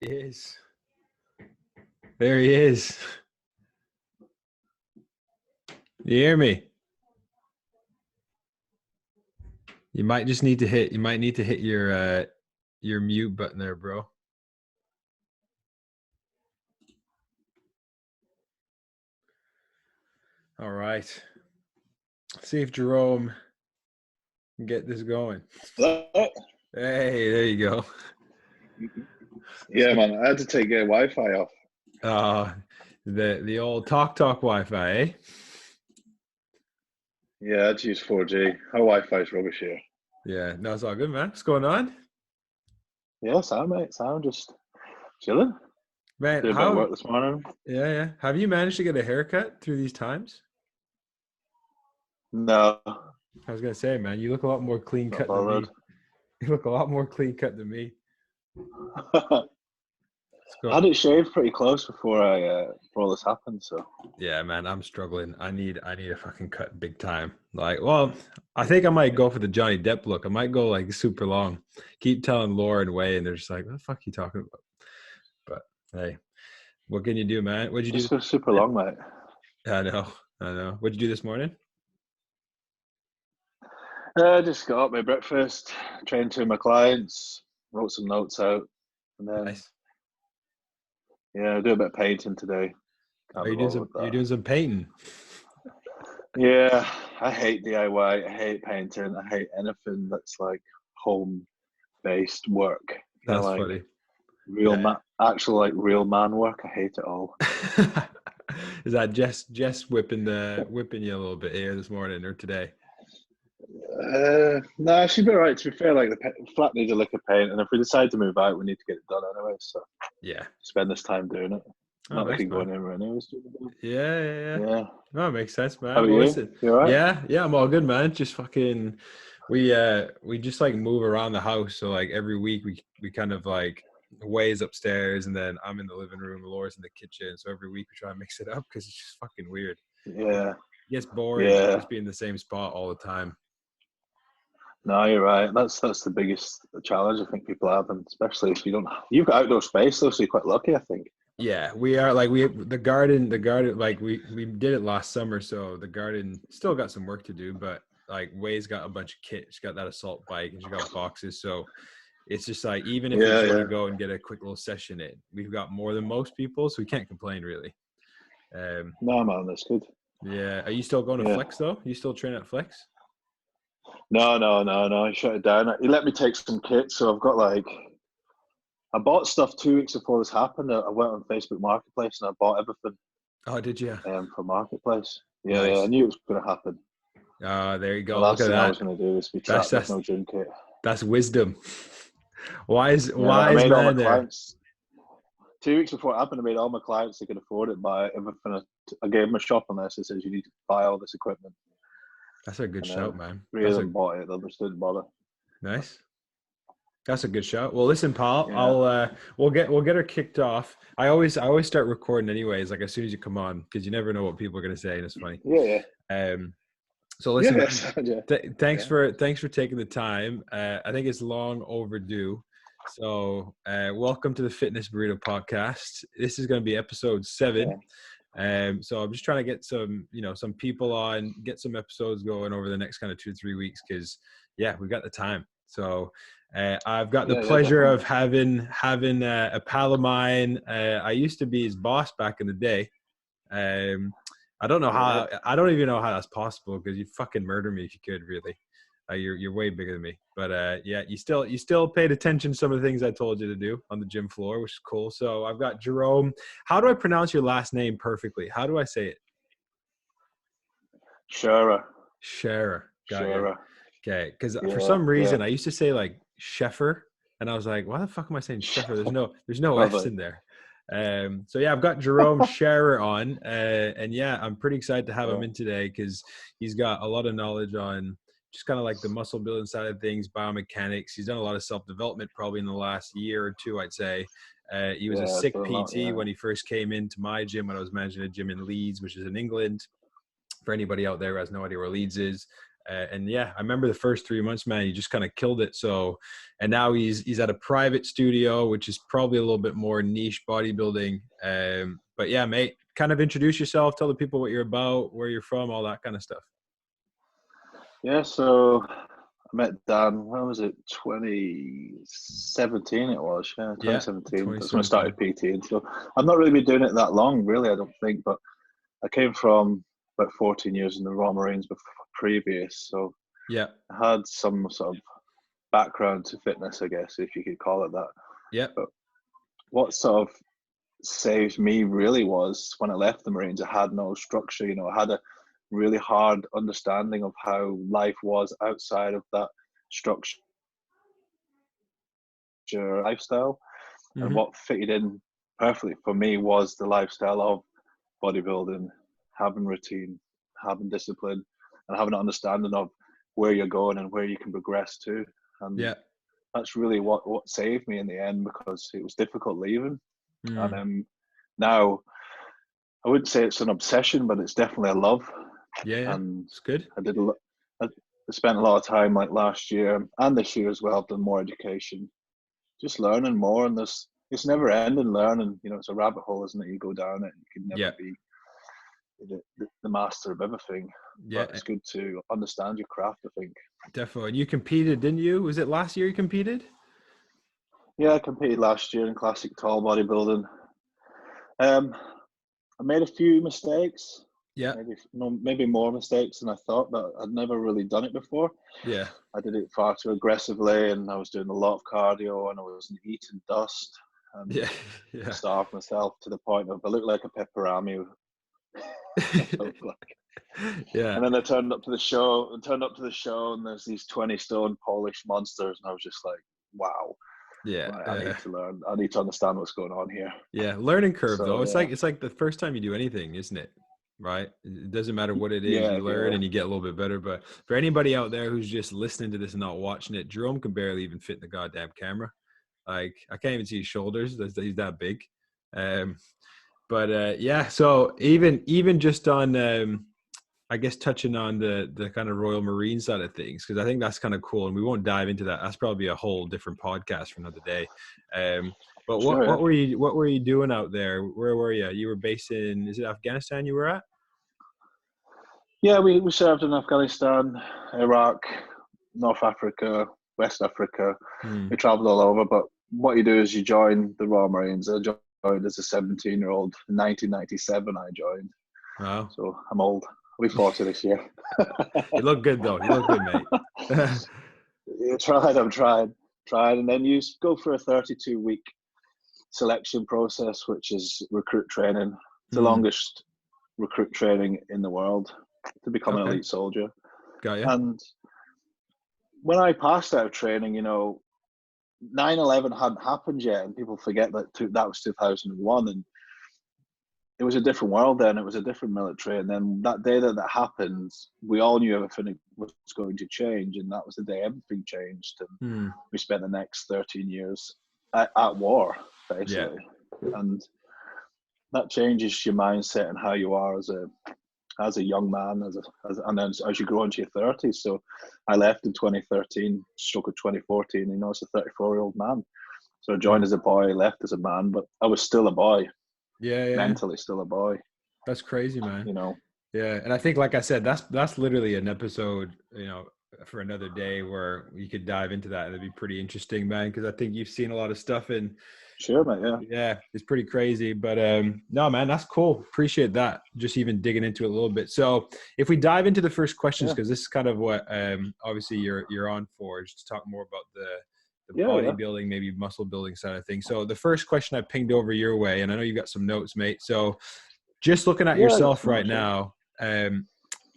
He is. There he is. You hear me? You might need to hit your mute button there, bro. All right. See if Jerome can get this going. Hello? Hey, there you go. Yeah, man. I had to take Wi-Fi off. The old talk Wi-Fi, eh? Yeah, I had to use 4G. Our Wi-Fi is rubbish here. Yeah, no, it's all good, man. What's going on? Yeah, sound, mate. Sound, just chilling. Man, Did a bit of work this morning. Yeah. Have you managed to get a haircut through these times? No. I was gonna say, man, you look a lot more clean cut than me. You look a lot more clean cut than me. I had it shaved pretty close before all this happened. So yeah, man, I'm struggling. I need a fucking cut big time. Like, well, I think I might go for the Johnny Depp look. I might go like super long. Keep telling Laura and Way, and they're just like, "What the fuck are you talking about?" But hey, what can you do, man? What'd you do? Just go super long, mate. I know. What'd you do this morning? I just got up, my breakfast, trained 2 of my clients, wrote some notes out, and then Nice. Yeah, I do a bit of painting today. You're doing some painting. Yeah, I hate DIY. I hate painting. I hate anything that's like home-based work. That's like funny. Actual like real man work. I hate it all. Is that Jess whipping you a little bit here this morning or today? No, she'd be right. To be fair, like the flat needs a lick of paint, and if we decide to move out, we need to get it done anyway. So yeah, spend this time doing it. Not looking going in anyways. Yeah. No, it makes sense, man. How about you? Listen, you all right? Yeah, I'm all good, man. Just fucking, we just like move around the house. So like every week we kind of like Way's upstairs, and then I'm in the living room, Laura's in the kitchen. So every week we try and mix it up because it's just fucking weird. Yeah. It gets boring. Yeah. Just being in the same spot all the time. No, you're right. That's the biggest challenge I think people have, and especially if you've got outdoor space though, so you're quite lucky, I think. Yeah, we are. Like the garden, like we did it last summer, so the garden still got some work to do, but like Way's got a bunch of kit. She's got that assault bike and she got boxes, so it's just like even if we just want to go and get a quick little session in, we've got more than most people, so we can't complain really. No, man, that's good. Yeah, are you still going to Flex though? You still train at Flex? No. I shut it down. He let me take some kits, so I've got I bought stuff 2 weeks before this happened. I went on Facebook Marketplace and I bought everything. Oh, did you? For Marketplace. Yeah, nice. I knew it was going to happen. There you go. The last thing I was going to do was be trapped with no gym kit. That's wisdom. Why is all my there? Clients, 2 weeks before it happened, I made all my clients that could afford it buy everything. I gave them a shopping list that says you need to buy all this equipment. That's a good shout, man. 3 of them bought it. The others didn't bother. Nice. That's a good shout. Well, listen, pal. Yeah. We'll get her kicked off. I always start recording anyways, like as soon as you come on, because you never know what people are gonna say, and it's funny. Yeah. So listen, thanks for taking the time. I think it's long overdue. So welcome to the Fitness Burrito Podcast. This is going to be episode 7. So I'm just trying to get some people on, get some episodes going over the next kind of 2 to 3 weeks, because we've got the time. So I've got the pleasure of having a pal of mine. I used to be his boss back in the day. I don't know how. I don't even know how that's possible, because you'd fucking murder me if you could. Really, you're way bigger than me. But you still paid attention to some of the things I told you to do on the gym floor, which is cool. So I've got Jerome. How do I pronounce your last name perfectly? How do I say it? Sherrer. Got it. Okay, because for some reason I used to say like Sheffer, and I was like, why the fuck am I saying Sheffer? There's no F's in there. So I've got Jerome Sherrer on, and I'm pretty excited to have him in today, because he's got a lot of knowledge on just kind of like the muscle building side of things, biomechanics. He's done a lot of self-development probably in the last year or two, I'd say. He was a sick PT when he first came into my gym, when I was managing a gym in Leeds, which is in England. For anybody out there who has no idea where Leeds is, And yeah, I remember the first 3 months, man, you just kind of killed it. So, and now he's at a private studio, which is probably a little bit more niche bodybuilding. But yeah, mate, kind of introduce yourself, tell the people what you're about, where you're from, all that kind of stuff. Yeah, so I met Dan, when was it? 2017 it was, yeah, 2017. That's when I started PT. So I've not really been doing it that long, really, I don't think, but I came from about 14 years in the Royal Marines before, previous, so yeah, I had some sort of background to fitness, I guess, if you could call it that. Yeah. But what sort of saved me really was when I left the Marines, I had no structure, you know, I had a really hard understanding of how life was outside of that structure lifestyle. Mm-hmm. And what fitted in perfectly for me was the lifestyle of bodybuilding, having routine, having discipline, and having an understanding of where you're going and where you can progress to. And yeah, that's really what saved me in the end, because it was difficult leaving. And now I wouldn't say it's an obsession, but it's definitely a love. Yeah, and it's good. I spent a lot of time, like last year and this year as well, I've done more education, just learning more. And it's never ending learning. You know, it's a rabbit hole, isn't it? You go down it, and you can never be the master of everything. Yeah, but it's good to understand your craft, I think. Definitely. And you competed, didn't you? Was it last year you competed? Yeah, I competed last year in classic tall bodybuilding. I made a few mistakes. Yeah. Maybe more mistakes than I thought, but I'd never really done it before. Yeah. I did it far too aggressively, and I was doing a lot of cardio, and I was eating dust, and starved myself to the point of I looked like a pepperami. Yeah. And then I turned up to the show, and there's these 20-stone Polish monsters, and I was just like, wow. Yeah. I need to learn. I need to understand what's going on here. Yeah. Learning curve, though. It's like the first time you do anything, isn't it? Right? It doesn't matter what it is, you learn and you get a little bit better. But for anybody out there who's just listening to this and not watching it, Jerome can barely even fit in the goddamn camera. Like, I can't even see his shoulders. He's that big. So even just on I guess touching on the kind of Royal Marine side of things, because I think that's kind of cool, and we won't dive into that. That's probably a whole different podcast for another day. But what were you doing out there? Where were you? You were based in, is it Afghanistan you were at? Yeah, we served in Afghanistan, Iraq, North Africa, West Africa. We traveled all over, but what you do is you join the Royal Marines. I joined as a 17-year-old. In 1997 I joined. Wow. So I'm old. I'll be 40 this year. You look good, though. You look good, mate. I'm trying. And then you go for a 32-week selection process, which is recruit training. It's the longest recruit training in the world to become an elite soldier. Got you. And when I passed out of training, 9/11 hadn't happened yet, and people forget that that was 2001, and it was a different world then. It was a different military. And then that day that happened, we all knew everything was going to change. And that was the day everything changed. And we spent the next 13 years at war, basically. Yeah. And that changes your mindset and how you are as a young man, and then as you grow into your 30s. So I left in 2013, stroke of 2014, as a 34-year-old man. So I joined as a boy, left as a man, but I was still a boy. Yeah. Mentally still a boy. That's crazy, man. Yeah. And I think, like I said, that's literally an episode, for another day where you could dive into that. It'd be pretty interesting, man, because I think you've seen a lot of stuff and sure, man. Yeah, it's pretty crazy. But no, man, that's cool. Appreciate that. Just even digging into it a little bit. So if we dive into the first questions, because this is kind of what obviously you're on for, just to talk more about the bodybuilding, maybe muscle building side of things. So the first question I pinged over your way, and I know you got some notes, mate. So just looking at yourself right now,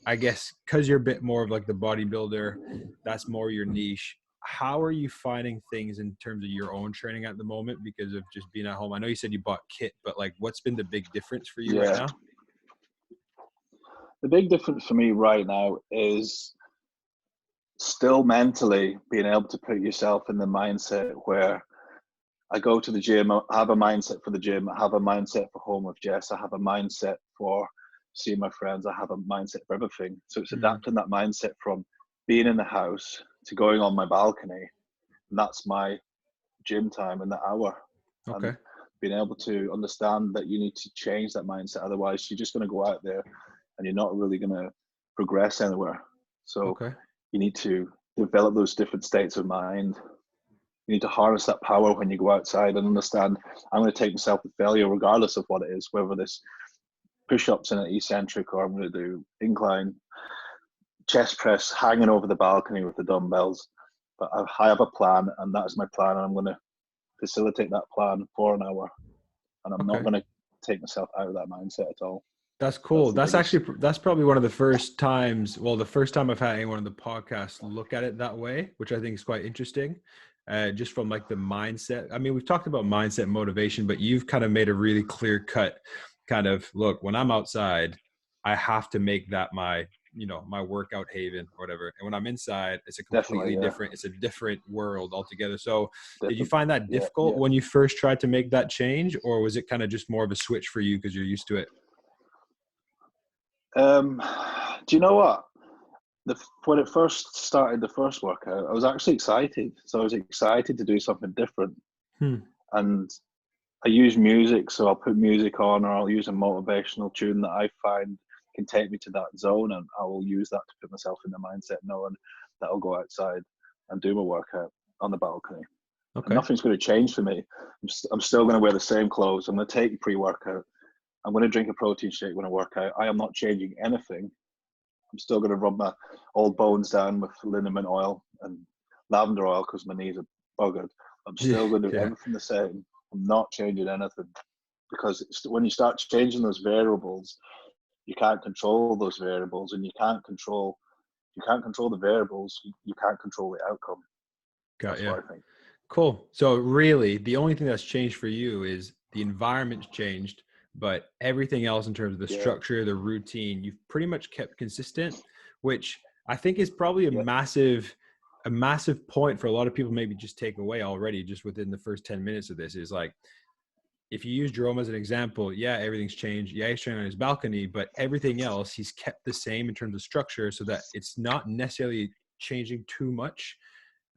I guess because you're a bit more of like the bodybuilder, that's more your niche. How are you finding things in terms of your own training at the moment because of just being at home? I know you said you bought kit, but like, what's been the big difference for you right now? The big difference for me right now is still mentally being able to put yourself in the mindset where I go to the gym, I have a mindset for the gym, I have a mindset for home with Jess, I have a mindset for seeing my friends, I have a mindset for everything. So it's adapting that mindset from being in the house to going on my balcony. And that's my gym time in the hour. Okay. And being able to understand that you need to change that mindset. Otherwise, you're just going to go out there and you're not really going to progress anywhere. So you need to develop those different states of mind. You need to harness that power when you go outside and understand, I'm going to take myself to failure regardless of what it is, whether this push-ups in an eccentric or I'm going to do incline chest press hanging over the balcony with the dumbbells. But I have a plan, and that's my plan, and I'm going to facilitate that plan for an hour. And I'm not going to take myself out of that mindset at all. That's cool. That's probably one of the first times, the first time I've had anyone on the podcast look at it that way, which I think is quite interesting. Just from like the mindset. I mean, we've talked about mindset and motivation, but you've kind of made a really clear cut kind of look, when I'm outside, I have to make that my workout haven or whatever. And when I'm inside, it's a completely different, it's a different world altogether. So did you find that difficult when you first tried to make that change, or was it kind of just more of a switch for you because you're used to it? Do you know what? When it first started, the first workout, I was actually excited. So I was excited to do something different. And I use music, so I'll put music on, or I'll use a motivational tune that I find can take me to that zone, and I will use that to put myself in the mindset knowing that I'll go outside and do my workout on the balcony. And nothing's going to change for me. I'm still going to wear the same clothes. I'm going to take pre-workout. I'm going to drink a protein shake when I work out. I am not changing anything. I'm still going to rub my old bones down with liniment oil and lavender oil because my knees are buggered. I'm still going to do everything the same. I'm not changing anything, because when you start changing those variables, you can't control those variables, and you can't control the variables. You can't control the outcome. That's what I think. Cool. So really, the only thing that's changed for you is the environment's changed, but everything else in terms of the structure, the routine, you've pretty much kept consistent, which I think is probably a massive point for a lot of people maybe just take away already just within the first 10 minutes of this. Is like, if you use Jerome as an example, everything's changed. He's training on his balcony, but everything else he's kept the same in terms of structure, so that it's not necessarily changing too much.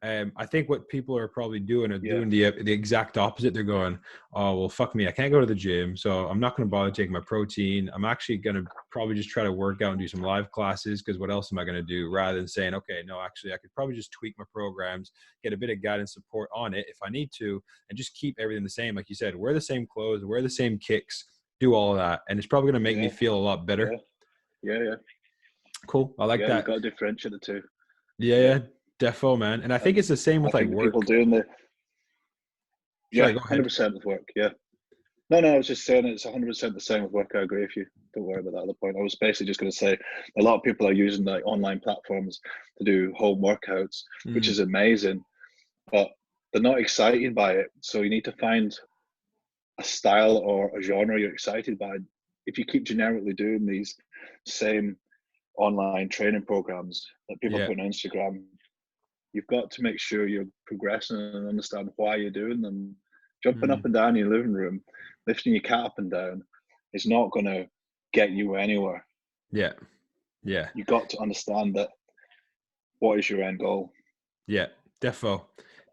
I think what people are probably doing are doing the exact opposite. They're going, oh, well, fuck me, I can't go to the gym, so I'm not going to bother taking my protein. I'm actually going to probably just try to work out and do some live classes, because what else am I going to do? Rather than saying, okay, no, actually, I could probably just tweak my programs, get a bit of guidance support on it if I need to, and just keep everything the same. Like you said, wear the same clothes, wear the same kicks, do all of that. And it's probably going to make me feel a lot better. Yeah. Cool. I like that. You've got to differentiate the two. Yeah. Defo, man. And I think it's the same with like work. People doing 100% with work. Yeah. No, I was just saying it's 100% the same with work. I agree with you. Don't worry about that other point. I was basically just going to say a lot of people are using like online platforms to do home workouts, which is amazing, but they're not excited by it. So you need to find a style or a genre you're excited by. If you keep generically doing these same online training programs that people put on Instagram, you've got to make sure you're progressing and understand why you're doing them. Jumping up and down in your living room, lifting your cat up and down is not going to get you anywhere. Yeah. You've got to understand that what is your end goal. Yeah, defo.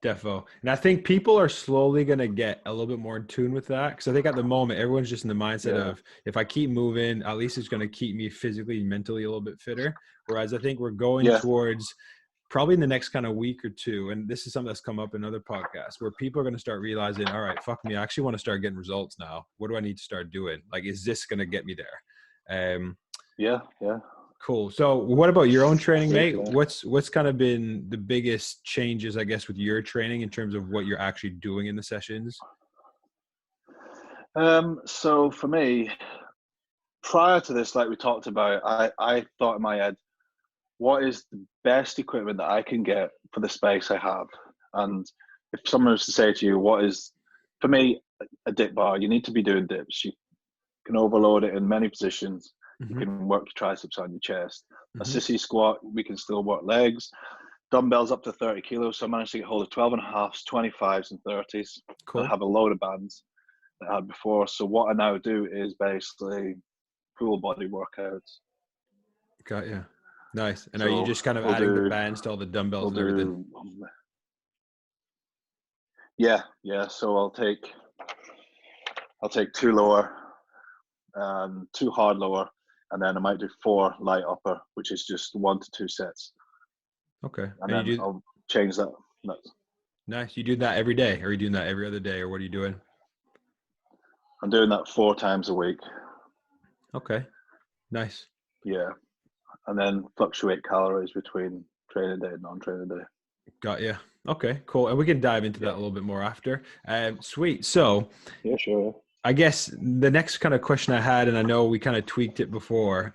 And I think people are slowly going to get a little bit more in tune with that, because I think at the moment, everyone's just in the mindset of, if I keep moving, at least it's going to keep me physically and mentally a little bit fitter. Whereas I think we're going towards probably in the next kind of week or two, and this is something that's come up in other podcasts, where people are going to start realizing, all right, fuck me, I actually want to start getting results now. What do I need to start doing? Like, is this going to get me there? Yeah. Cool. So what about your own training, mate? What's kind of been the biggest changes, I guess, with your training in terms of what you're actually doing in the sessions? So for me, prior to this, like we talked about, I thought in my head, what is the best equipment that I can get for the space I have? And if someone was to say to you, what is, for me, a dip bar, you need to be doing dips. You can overload it in many positions. You can work your triceps on your chest. A sissy squat, we can still work legs. Dumbbells up to 30 kilos. So I managed to get hold of 12.5s, 25s, and 30s. Cool. I have a load of bands that I had before. So what I now do is basically full body workouts. Got you. Nice. And So are you just kind of adding the bands to all the dumbbells and everything? Yeah. So I'll take 2 lower, 2 hard lower, and then I might do 4 light upper, which is just 1 to 2 sets. Okay. And then I'll change that. Nice. You do that every day, or are you doing that every other day, or what are you doing? I'm doing that 4 times a week. Okay. Nice. Yeah. And then fluctuate calories between training day and non-training day. Got you. Okay, cool. And we can dive into that a little bit more after. Sweet. So yeah, sure. I guess the next kind of question I had, and I know we kind of tweaked it before.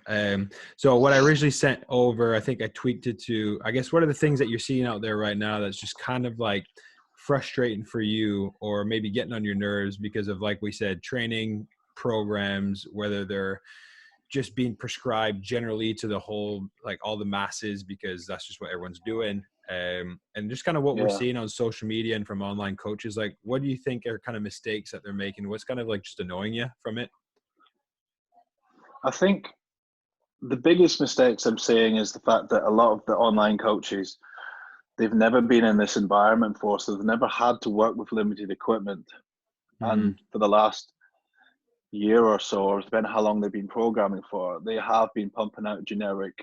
So what I originally sent over, I think I tweaked it to, I guess, what are the things that you're seeing out there right now that's just kind of like frustrating for you, or maybe getting on your nerves because of, like we said, training programs, whether they're just being prescribed generally to the whole, like all the masses, because that's just what everyone's doing. And just kind of what we're seeing on social media and from online coaches, like, what do you think are kind of mistakes that they're making? What's kind of like just annoying you from it? I think the biggest mistakes I'm seeing is the fact that a lot of the online coaches, they've never been in this environment before, so they've never had to work with limited equipment. And for the last year or so, or depending on how long they've been programming for, they have been pumping out generic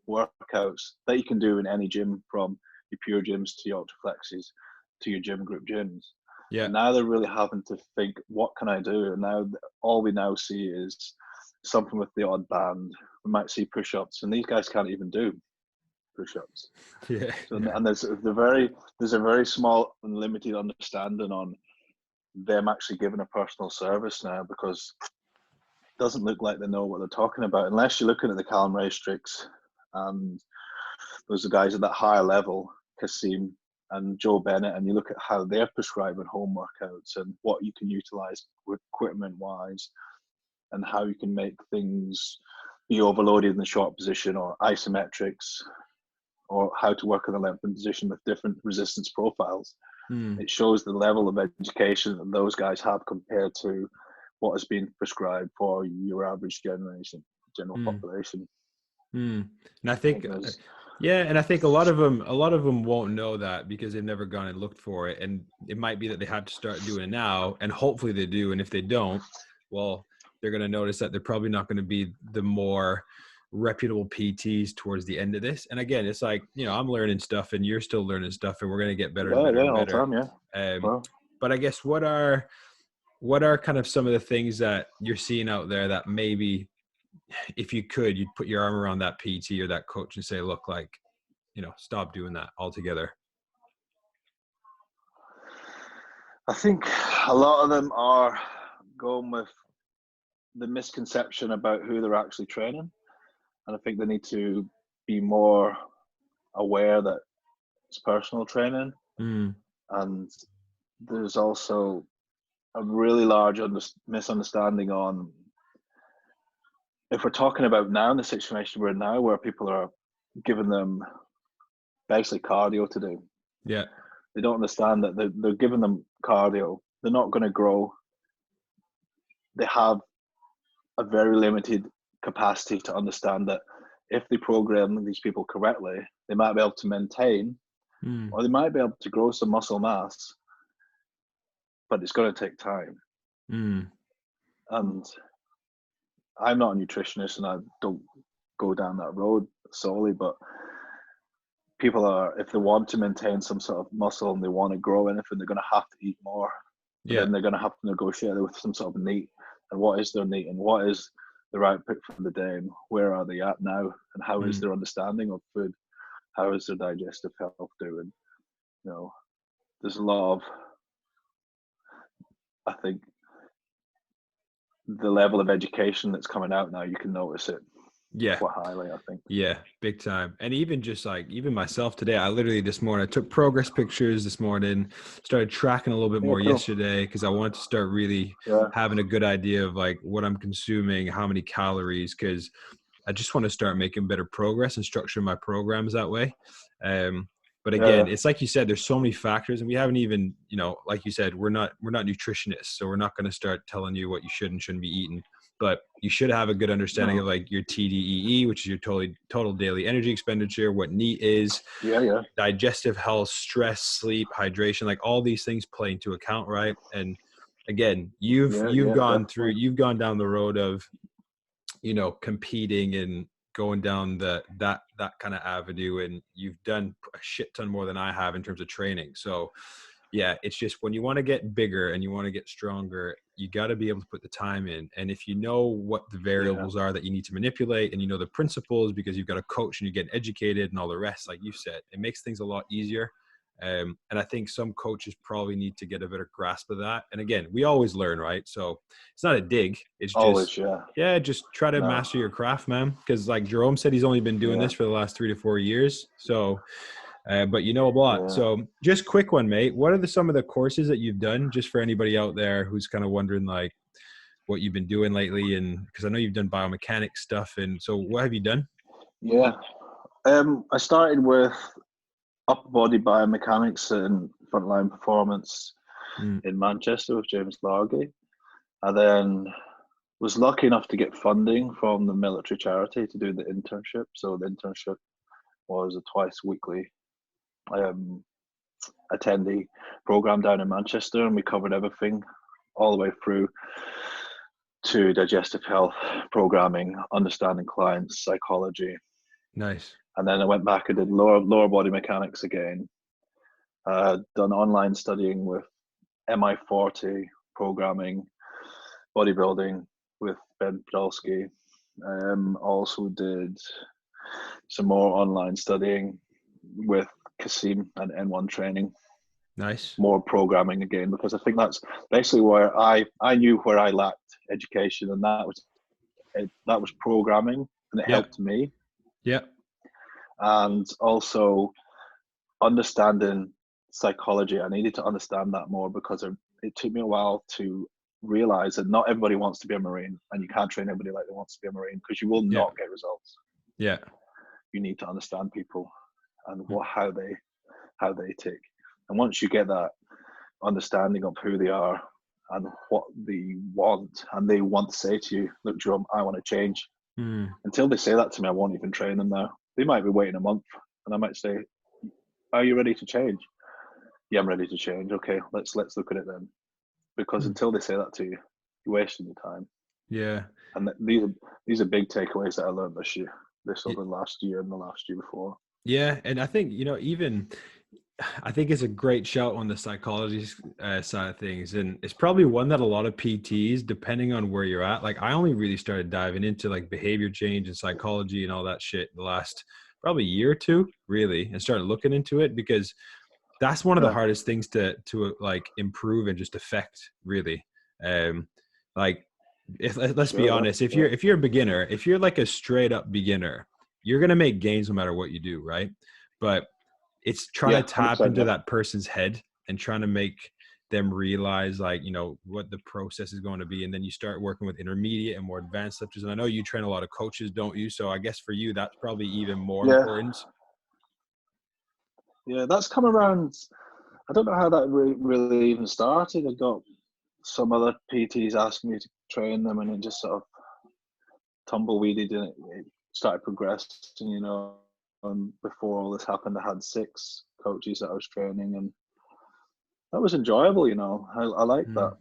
workouts that you can do in any gym, from your pure gyms to your ultraflexes to your gym group gyms. Yeah. And now they're really having to think, what can I do? And now all we now see is something with the odd band. We might see push-ups, and these guys can't even do push-ups. Yeah. So, and there's a very small and limited understanding on them actually giving a personal service now, because it doesn't look like they know what they're talking about, unless you're looking at the Callum Raystricks and those are guys at that higher level, Kasim and Joe Bennett, and you look at how they're prescribing home workouts and what you can utilize equipment wise, and how you can make things be overloaded in the short position or isometrics, or how to work in the lengthened position with different resistance profiles. It shows the level of education that those guys have compared to what has been prescribed for your average general population. And I think, and I think a lot of them won't know that because they've never gone and looked for it. And it might be that they have to start doing it now, and hopefully they do. And if they don't, well, they're going to notice that they're probably not going to be the more reputable PTs towards the end of this. And again, it's like, I'm learning stuff and you're still learning stuff, and we're going to get better and better and better. All time, but I guess what are kind of some of the things that you're seeing out there that maybe, if you could, you'd put your arm around that PT or that coach and say, look, like, stop doing that altogether? I think a lot of them are going with the misconception about who they're actually training. And I think they need to be more aware that it's personal training. And there's also a really large misunderstanding on, if we're talking about now in the situation we're in now, where people are giving them basically cardio to do. Yeah. They don't understand that they're giving them cardio. They're not going to grow. They have a very limited capacity to understand that if they program these people correctly, they might be able to maintain, or they might be able to grow some muscle mass, but it's going to take time. And I'm not a nutritionist, and I don't go down that road solely, but people are, if they want to maintain some sort of muscle and they want to grow anything, they're going to have to eat more. Yeah. Then they're going to have to negotiate with some sort of NEAT, and what is their NEAT, and what is their output for the day, and where are they at now, and how is their understanding of food, how is their digestive health doing. There's a lot of, I think, the level of education that's coming out now, you can notice it quite highly, I think. Yeah, big time. And even just like, even myself today, I literally this morning, I took progress pictures this morning, started tracking a little bit more yesterday, because I wanted to start really having a good idea of like what I'm consuming, how many calories, because I just want to start making better progress and structure my programs that way. But again, it's like you said, there's so many factors, and we haven't even, like you said, we're not nutritionists, so we're not going to start telling you what you should and shouldn't be eating. but you should have a good understanding of like your TDEE, which is your total daily energy expenditure, what NEAT is, digestive health, stress, sleep, hydration, like all these things play into account, right? And again, you've gone down the road of, you know, competing and going down that kind of avenue, and you've done a shit ton more than I have in terms of training. So yeah, it's just when you want to get bigger and you want to get stronger, you got to be able to put the time in. And if you know what the variables are that you need to manipulate, and you know the principles because you've got a coach and you're getting educated and all the rest, like you said, it makes things a lot easier. And I think some coaches probably need to get a better grasp of that. And again, we always learn, right? So it's not a dig. It's just, always, just try to master your craft, man. Because like Jerome said, he's only been doing this for the last 3 to 4 years. So, but you know a lot. Yeah. So just quick one, mate. What are some of the courses that you've done, just for anybody out there who's kind of wondering like what you've been doing lately? And because I know you've done biomechanics stuff. And so what have you done? Yeah. I started with upper body biomechanics and frontline performance in Manchester with James Largy. I then was lucky enough to get funding from the military charity to do the internship. So the internship was a twice weekly attendee program down in Manchester, and we covered everything all the way through to digestive health, programming, understanding clients, psychology. Nice. And then I went back and did lower body mechanics again. Done online studying with MI40, programming, bodybuilding with Ben Podolsky. Also did some more online studying with Kasim and N1 training. Nice. More programming again, because I think that's basically where I knew where I lacked education, and that was programming, and it helped me. Yeah. And also understanding psychology. I needed to understand that more, because it took me a while to realize that not everybody wants to be a Marine, and you can't train everybody like they want to be a Marine, because you will not get results. Yeah. You need to understand people and how they tick. And once you get that understanding of who they are and what they want, and they want to say to you, look, Jerome, I want to change. Until they say that to me, I won't even train them now. They might be waiting a month, and I might say, are you ready to change? Yeah, I'm ready to change. Okay, let's look at it then. Because until they say that to you, you're wasting your time. Yeah. And these are big takeaways that I learned this over the last year and the last year before. Yeah, and I think, you know, I think it's a great shout on the psychology side of things. And it's probably one that a lot of PTs, depending on where you're at, like I only really started diving into like behavior change and psychology and all that shit the last probably year or two, really, and started looking into it, because that's one of the hardest things to like improve and just affect, really. Like, let's be honest, if you're a beginner, if you're like a straight up beginner, you're going to make gains no matter what you do, right? But it's trying to tap into that person's head and trying to make them realize, like, you know, what the process is going to be. And then you start working with intermediate and more advanced subjects. And I know you train a lot of coaches, don't you? So I guess for you, that's probably even more important. Yeah, that's come around. I don't know how that really even started. I got some other PTs asking me to train them, and it just sort of tumbleweeded, and it started progressing, you know. And before all this happened, I had 6 coaches that I was training, and that was enjoyable, you know. I liked that.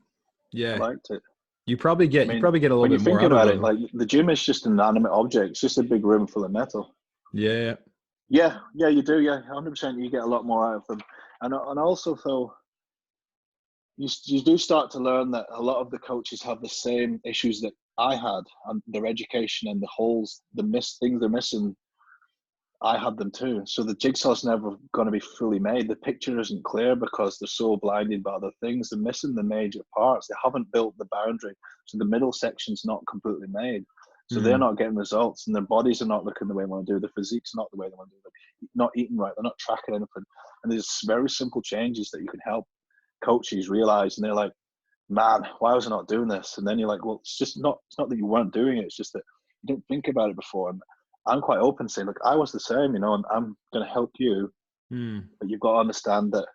Yeah, I liked it. You probably get a little bit more. When you think about it, like the gym is just an inanimate object. It's just a big room full of metal. Yeah, you do. Yeah, 100%. You get a lot more out of them, and also though, you do start to learn that a lot of the coaches have the same issues that I had, and their education and the holes, things they're missing. I had them too. So the jigsaw's never going to be fully made. The picture isn't clear because they're so blinded by other things. They're missing the major parts. They haven't built the boundary. So the middle section's not completely made. So they're not getting results, and their bodies are not looking the way they want to do. Their physique's not the way they want to do. They're not eating right. They're not tracking anything. And there's very simple changes that you can help coaches realize. And they're like, man, why was I not doing this? And then you're like, well, it's not that you weren't doing it. It's just that you didn't think about it before. And I'm quite open to saying, look, I was the same, you know, and I'm going to help you. But you've got to understand that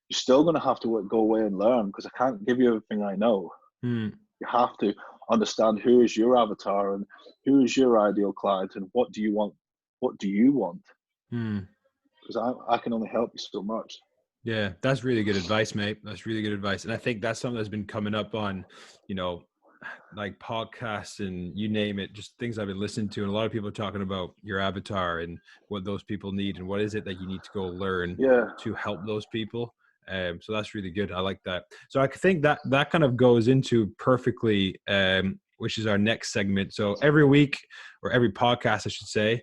you're still going to have to go away and learn, because I can't give you everything I know. You have to understand who is your avatar and who is your ideal client and what do you want? What do you want? Because I can only help you so much. Yeah, that's really good advice, mate. That's really good advice. And I think that's something that's been coming up on, like podcasts and you name it, just things I've been listening to. And a lot of people are talking about your avatar and what those people need and what is it that you need to go learn to help those people. So that's really good. I like that. So I think that kind of goes into perfectly, which is our next segment. So every week, or every podcast, I should say,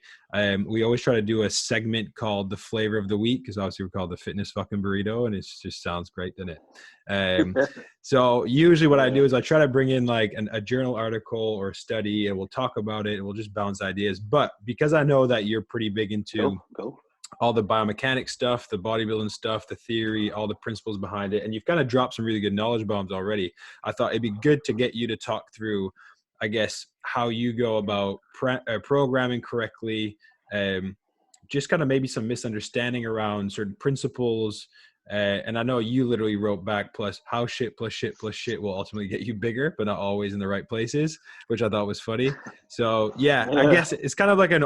we always try to do a segment called the Flavor of the Week, because obviously we're called the Fitness fucking Burrito, and it just sounds great, doesn't it? So usually what I do is I try to bring in like a journal article or study, and we'll talk about it and we'll just bounce ideas. But because I know that you're pretty big into all the biomechanics stuff, the bodybuilding stuff, the theory, all the principles behind it, and you've kind of dropped some really good knowledge bombs already, I thought it'd be good to get you to talk through, I guess, how you go about programming correctly, just kind of maybe some misunderstanding around certain principles. And I know you literally wrote back, plus how shit plus shit plus shit will ultimately get you bigger, but not always in the right places, which I thought was funny. So yeah, I guess it's kind of like an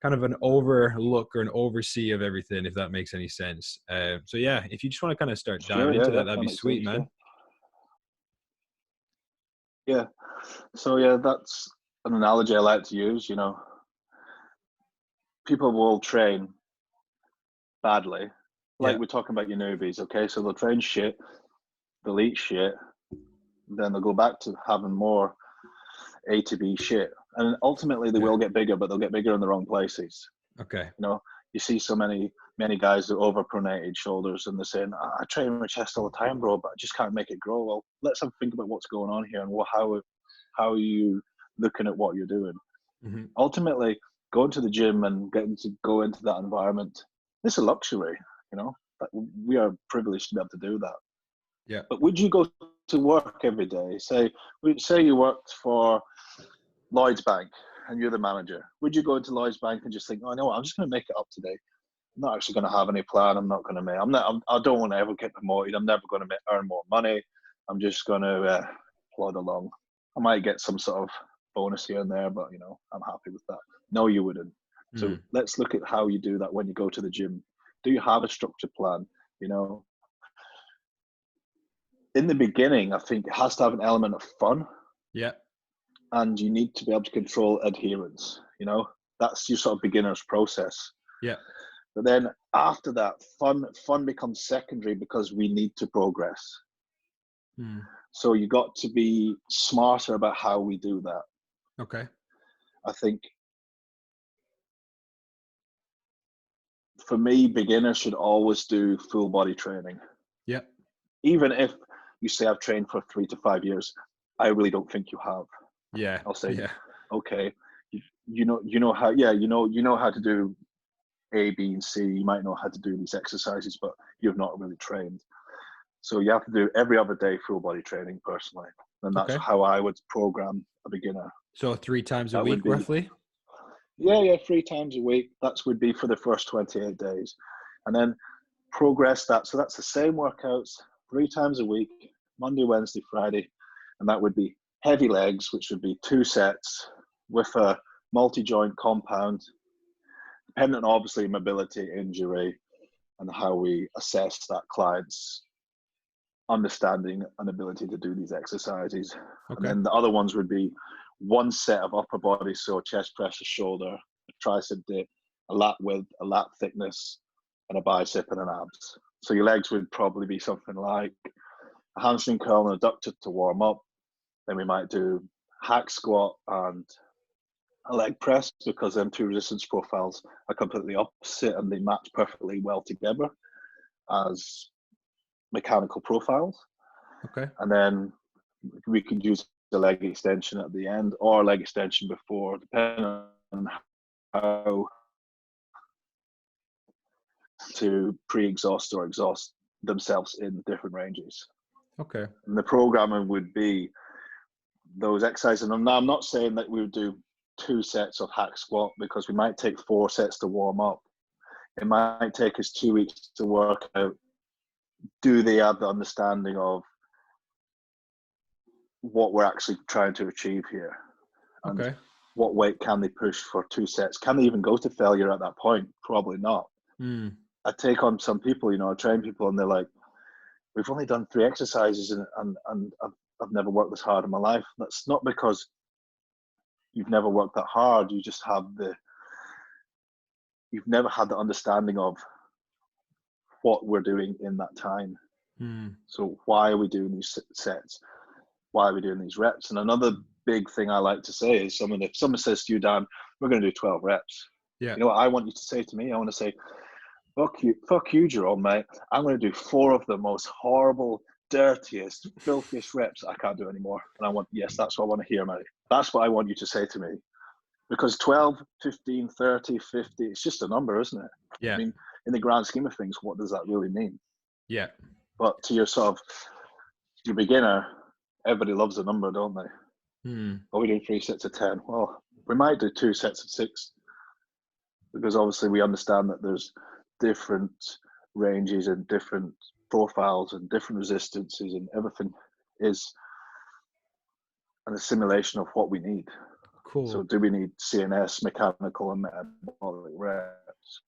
kind of an overlook or an oversee of everything, if that makes any sense. So yeah, if you just want to kind of start diving into that'd be sweet, man. Yeah. So yeah, that's an analogy I like to use. People will train badly, like we're talking about your newbies. Okay, so they'll train shit, they'll eat shit, then they'll go back to having more A to B shit, and ultimately they will get bigger, but they'll get bigger in the wrong places. Okay. You see so many guys with overpronated shoulders, and they're saying, "I train my chest all the time, bro, but I just can't make it grow." Well, let's have a think about what's going on here and how are you looking at what you're doing. Ultimately, going to the gym and getting to go into that environment, it's a luxury. We are privileged to be able to do that. Yeah. But would you go to work every day? Say you worked for Lloyd's Bank and you're the manager. Would you go into Lloyd's Bank and just think, "Oh, no, I'm just going to make it up today. I'm not actually going to have any plan. I'm not going to make. I don't want to ever get promoted. I'm never going to earn more money. I'm just going to plod along. I might get some sort of bonus here and there, but I'm happy with that." No, you wouldn't. So let's look at how you do that when you go to the gym. Do you have a structured plan? In the beginning, I think it has to have an element of fun. Yeah. And you need to be able to control adherence. That's your sort of beginner's process. Yeah. But then after that, fun becomes secondary because we need to progress. So you got to be smarter about how we do that. Okay. I think for me, beginners should always do full body training. Yeah. Even if you say I've trained for 3 to 5 years, I really don't think you have. Yeah. I'll say, okay, you know how to do A, B, and C. You might know how to do these exercises, but you've not really trained. So you have to do every other day full body training personally. And that's how I would program a beginner. So 3 times a week, roughly? Yeah, 3 times a week. That would be for the first 28 days. And then progress that. So that's the same workouts, 3 times a week, Monday, Wednesday, Friday. And that would be heavy legs, which would be 2 sets with a multi-joint compound, dependent on obviously mobility, injury, and how we assess that client's understanding and ability to do these exercises. And then the other ones would be 1 set of upper body, so chest press, a shoulder, a tricep dip, a lat width, a lat thickness, and a bicep and an abs. So your legs would probably be something like a hamstring curl and adductor to warm up. Then we might do hack squat and a leg press, because them 2 resistance profiles are completely opposite and they match perfectly well together as mechanical profiles. And then we can use the leg extension at the end or leg extension before, depending on how to pre-exhaust or exhaust themselves in different ranges. And the programming would be those exercises. And I'm not saying that we would do 2 sets of hack squat, because we might take 4 sets to warm up. It might take us 2 weeks to work out, do they have the understanding of what we're actually trying to achieve here. And Okay. what weight can they push for 2 sets? Can they even go to failure at that point? Probably not. I take on some people, I train people and they're like, we've only done 3 exercises and I've never worked this hard in my life. That's not because you've never worked that hard. You just you've never had the understanding of what we're doing in that time. So why are we doing these sets? Why are we doing these reps? And another big thing I like to say is if someone says to you, Dan, we're going to do 12 reps. Yeah. You know what I want you to say to me? I want to say, fuck you, Jerome, mate. I'm going to do 4 of the most horrible, dirtiest, filthiest reps I can't do anymore. And that's what I want to hear, mate. That's what I want you to say to me. Because 12, 15, 30, 50, it's just a number, isn't it? Yeah. I mean, in the grand scheme of things, what does that really mean? Yeah. But to your beginner, everybody loves a number, don't they? Are we doing 3 sets of 10? Well, we might do 2 sets of 6. Because obviously we understand that there's different ranges and different profiles and different resistances, and everything is an assimilation of what we need. Cool. So do we need CNS, mechanical, and metabolic reps?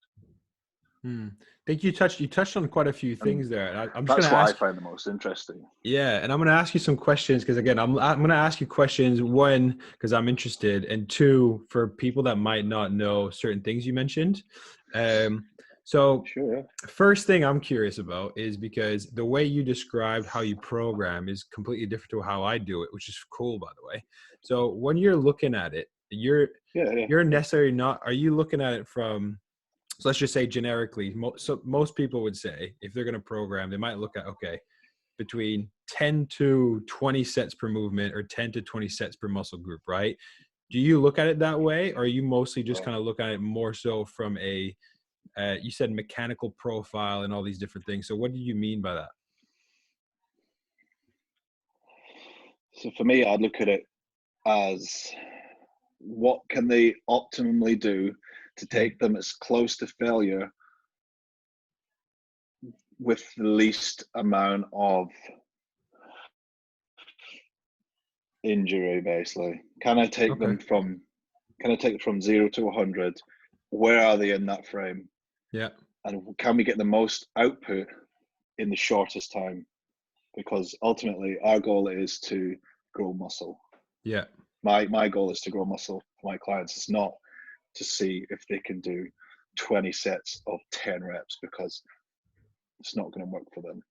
I think you touched on quite a few things there. And I'm just that's gonna what ask, I find the most interesting. Yeah, and I'm going to ask you some questions because again, I'm going to ask you questions, one, because I'm interested, and two, for people that might not know certain things you mentioned. So sure, yeah. First thing I'm curious about is because the way you described how you program is completely different to how I do it, which is cool, by the way. So when you're looking at it, you're necessarily not, are you looking at it from, so let's just say generically, so most people would say if they're going to program, they might look at, okay, between 10 to 20 sets per movement or 10 to 20 sets per muscle group, right? Do you look at it that way? Or are you mostly just kind of look at it more so from a, you said mechanical profile and all these different things. So what do you mean by that? So for me, I'd look at it as what can they optimally do to take them as close to failure with the least amount of injury, basically. Can I take them from 0 to 100? Where are they in that frame? Yeah. And can we get the most output in the shortest time? Because ultimately our goal is to grow muscle. Yeah. My goal is to grow muscle for my clients. It's not to see if they can do 20 sets of 10 reps, because it's not going to work for them.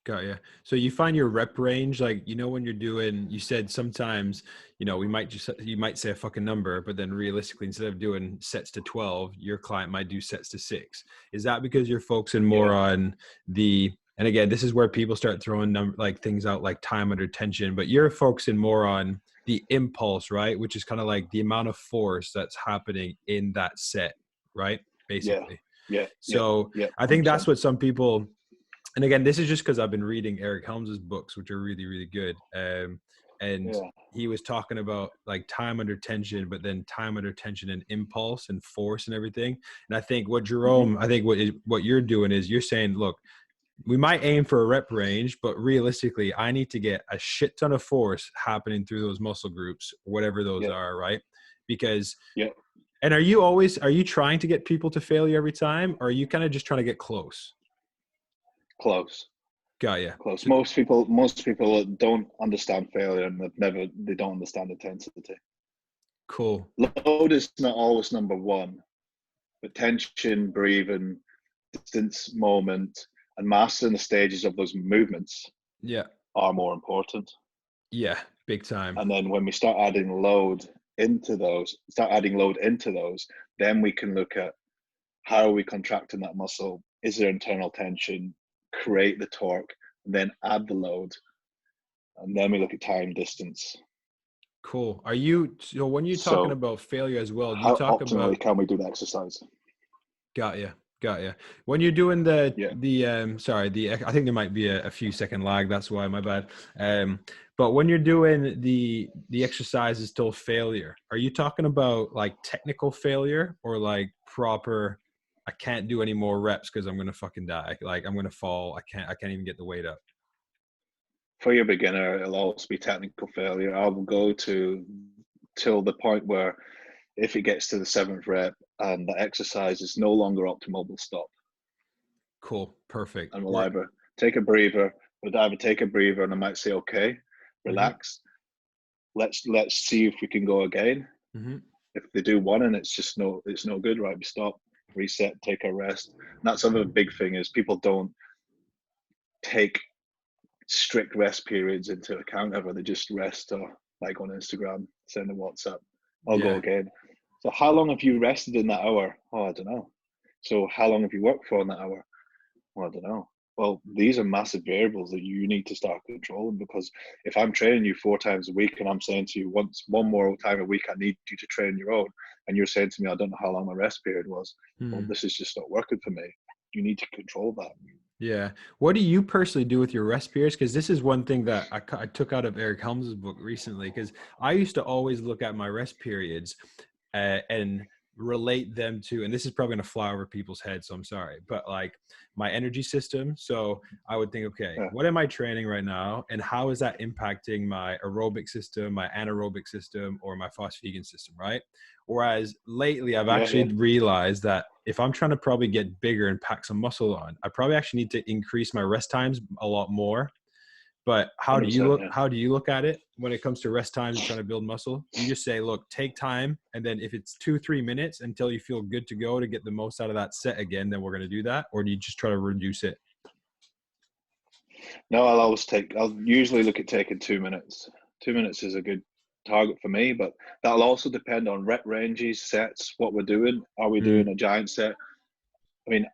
Got you. So you find your rep range, like, when you're doing, you said sometimes, you might say a fucking number, but then realistically, instead of doing sets to 12, your client might do sets to 6. Is that because you're focusing more on and again, this is where people start throwing things out like time under tension, but you're focusing more on the impulse, right? Which is kind of like the amount of force that's happening in that set, right? Basically. Yeah. So I think that's what some people, and again, this is just because I've been reading Eric Helms's books, which are really, really good. He was talking about like time under tension, but then time under tension and impulse and force and everything. And I think what Jerome, what you're doing is you're saying, look, we might aim for a rep range, but realistically, I need to get a shit ton of force happening through those muscle groups, whatever those are, right? Because, and are you trying to get people to failure every time? Or are you kind of just trying to get close? Close. Got you. Close. Most people don't understand failure, and they don't understand intensity. Cool. Load is not always number one, but tension, breathing, distance, moment, and mastering the stages of those movements are more important. Yeah, big time. And then when we start adding load into those, then we can look at how are we contracting that muscle? Is there internal tension? Create the torque, and then add the load, and then we look at time, distance. Cool. So when you're talking about failure as well, how optimally can we do the exercise? Got you. When you're doing I think there might be a few second lag. That's why, my bad. But when you're doing the exercises till failure, are you talking about like technical failure or like proper, I can't do any more reps because I'm going to fucking die. Like I'm going to fall. I can't even get the weight up. for your beginner, it'll always be technical failure. I will go till the point where if it gets to the 7th rep and the exercise is no longer optimal, we'll stop. Cool. Perfect. And we'll either take a breather, and I might say, okay, relax. Let's see if we can go again. If they do one and it's no good, right? We stop, reset, take a rest. And that's another big thing is people don't take strict rest periods into account ever. They just rest, or like on Instagram, send a WhatsApp, I'll go again. So how long have you rested in that hour? Oh, I don't know. So how long have you worked for in that hour? Well, I don't know. Well, these are massive variables that you need to start controlling, because if I'm training you 4 times a week and I'm saying to you one more time a week, I need you to train your own, and you're saying to me, I don't know how long my rest period was. Well, this is just not working for me. You need to control that. Yeah. What do you personally do with your rest periods? Because this is one thing that I took out of Eric Helms's book recently, because I used to always look at my rest periods and relate them to, and this is probably going to fly over people's heads, so I'm sorry, but like my energy system. So I would think, okay, what am I training right now? And how is that impacting my aerobic system, my anaerobic system, or my phosphagen system, right? Whereas lately I've actually realized that if I'm trying to probably get bigger and pack some muscle on, I probably actually need to increase my rest times a lot more. But how do you look at it when it comes to rest times and trying to build muscle? You just say, look, take time. And then if it's 2-3 minutes until you feel good to go to get the most out of that set again, then we're going to do that. Or do you just try to reduce it? No, I'll usually look at taking 2 minutes. 2 minutes is a good target for me, but that'll also depend on rep ranges, sets, what we're doing. Are we doing a giant set? I mean,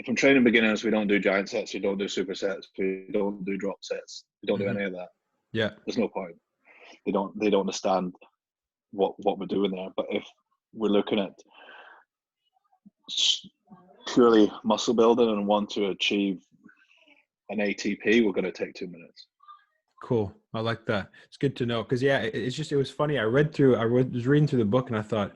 if I'm training beginners, we don't do giant sets, we don't do supersets, we don't do drop sets, we don't do any of that. Yeah. There's no point. They don't understand what we're doing there. But if we're looking at purely muscle building and want to achieve an ATP, we're going to take 2 minutes. Cool. I like that. It's good to know. Cause it was funny. I was reading through the book and I thought,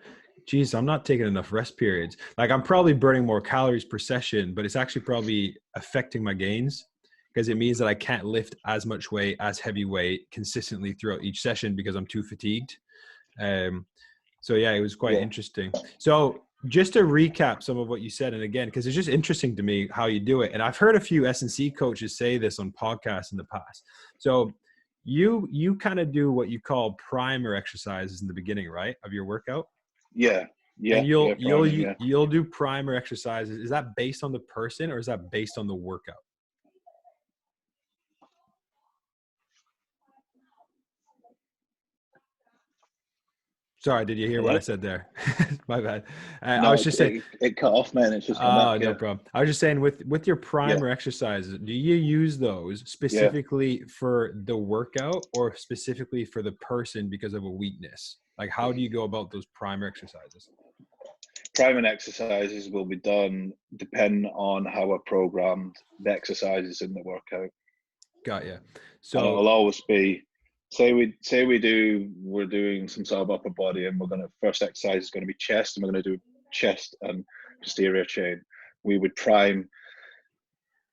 geez, I'm not taking enough rest periods. Like I'm probably burning more calories per session, but it's actually probably affecting my gains, because it means that I can't lift as much weight, as heavy weight consistently throughout each session because I'm too fatigued. So yeah, it was quite interesting. So just to recap some of what you said, and again, because it's just interesting to me how you do it. And I've heard a few S&C coaches say this on podcasts in the past. So you kind of do what you call primer exercises in the beginning, right, of your workout? Yeah. And you'll do primer exercises. Is that based on the person or is that based on the workout? Sorry, did you hear what I said there? My bad. No, I was just saying it cut off, man. It's just no problem. I was just saying with your primer exercises, do you use those specifically for the workout or specifically for the person because of a weakness? Like how do you go about those primer exercises? Priming exercises will be done depending on how we're programmed the exercises in the workout. Got you. So and it'll always be, we're doing some sort of upper body, and first exercise is going to be chest, and we're going to do chest and posterior chain. We would prime